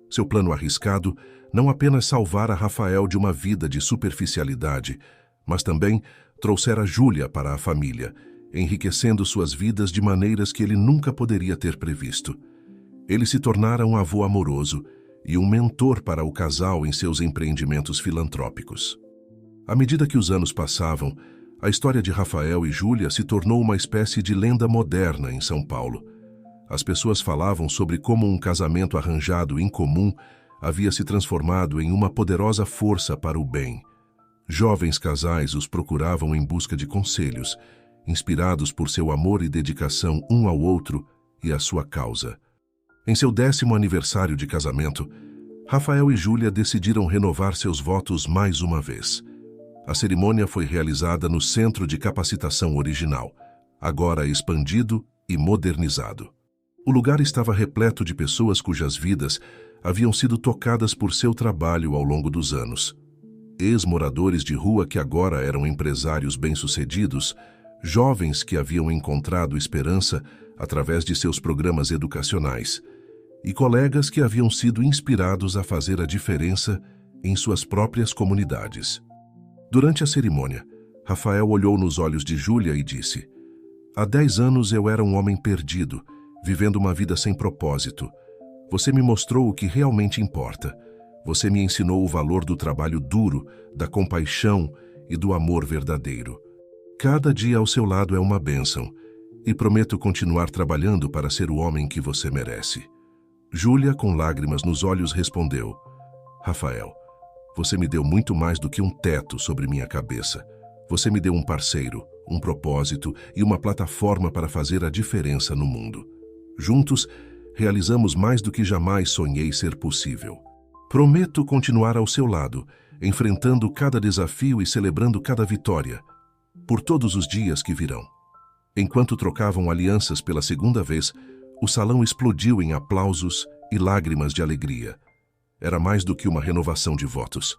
Seu plano arriscado não apenas salvara Rafael de uma vida de superficialidade, mas também trouxera Júlia para a família, enriquecendo suas vidas de maneiras que ele nunca poderia ter previsto. Ele se tornara um avô amoroso e um mentor para o casal em seus empreendimentos filantrópicos. À medida que os anos passavam, a história de Rafael e Júlia se tornou uma espécie de lenda moderna em São Paulo. As pessoas falavam sobre como um casamento arranjado incomum havia se transformado em uma poderosa força para o bem. Jovens casais os procuravam em busca de conselhos, inspirados por seu amor e dedicação um ao outro e à sua causa. Em seu 10º aniversário de casamento, Rafael e Júlia decidiram renovar seus votos mais uma vez. A cerimônia foi realizada no Centro de Capacitação original, agora expandido e modernizado. O lugar estava repleto de pessoas cujas vidas haviam sido tocadas por seu trabalho ao longo dos anos. Ex-moradores de rua que agora eram empresários bem-sucedidos, jovens que haviam encontrado esperança através de seus programas educacionais, e colegas que haviam sido inspirados a fazer a diferença em suas próprias comunidades. Durante a cerimônia, Rafael olhou nos olhos de Júlia e disse: "Há 10 anos eu era um homem perdido, vivendo uma vida sem propósito. Você me mostrou o que realmente importa. Você me ensinou o valor do trabalho duro, da compaixão e do amor verdadeiro. Cada dia ao seu lado é uma bênção, e prometo continuar trabalhando para ser o homem que você merece." Júlia, com lágrimas nos olhos, respondeu: "Rafael, você me deu muito mais do que um teto sobre minha cabeça. Você me deu um parceiro, um propósito e uma plataforma para fazer a diferença no mundo. Juntos, realizamos mais do que jamais sonhei ser possível. Prometo continuar ao seu lado, enfrentando cada desafio e celebrando cada vitória, por todos os dias que virão." Enquanto trocavam alianças pela segunda vez, o salão explodiu em aplausos e lágrimas de alegria. Era mais do que uma renovação de votos.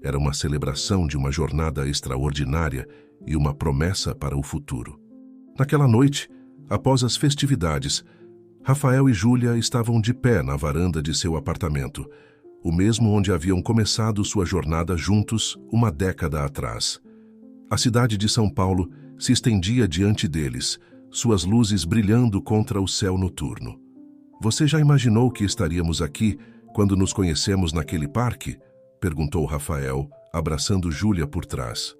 Era uma celebração de uma jornada extraordinária e uma promessa para o futuro. Naquela noite, após as festividades, Rafael e Júlia estavam de pé na varanda de seu apartamento, o mesmo onde haviam começado sua jornada juntos uma década atrás. A cidade de São Paulo se estendia diante deles, suas luzes brilhando contra o céu noturno. "Você já imaginou que estaríamos aqui quando nos conhecemos naquele parque?" perguntou Rafael, abraçando Júlia por trás.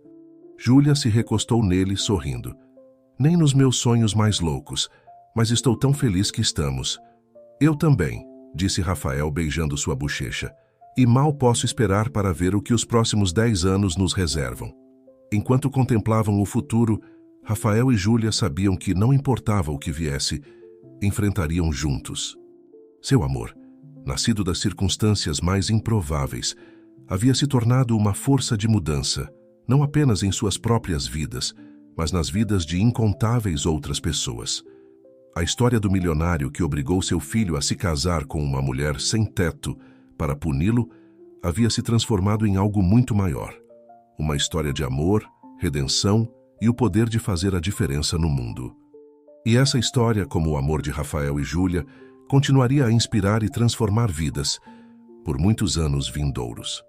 Júlia se recostou nele, sorrindo. "Nem nos meus sonhos mais loucos, mas estou tão feliz que estamos." "Eu também", disse Rafael, beijando sua bochecha. "E mal posso esperar para ver o que os próximos 10 anos nos reservam." Enquanto contemplavam o futuro, Rafael e Júlia sabiam que não importava o que viesse, enfrentariam juntos. Seu amor, nascido das circunstâncias mais improváveis, havia se tornado uma força de mudança, não apenas em suas próprias vidas, mas nas vidas de incontáveis outras pessoas. A história do milionário que obrigou seu filho a se casar com uma mulher sem teto para puni-lo havia se transformado em algo muito maior. Uma história de amor, redenção e o poder de fazer a diferença no mundo. E essa história, como o amor de Rafael e Júlia, continuaria a inspirar e transformar vidas por muitos anos vindouros.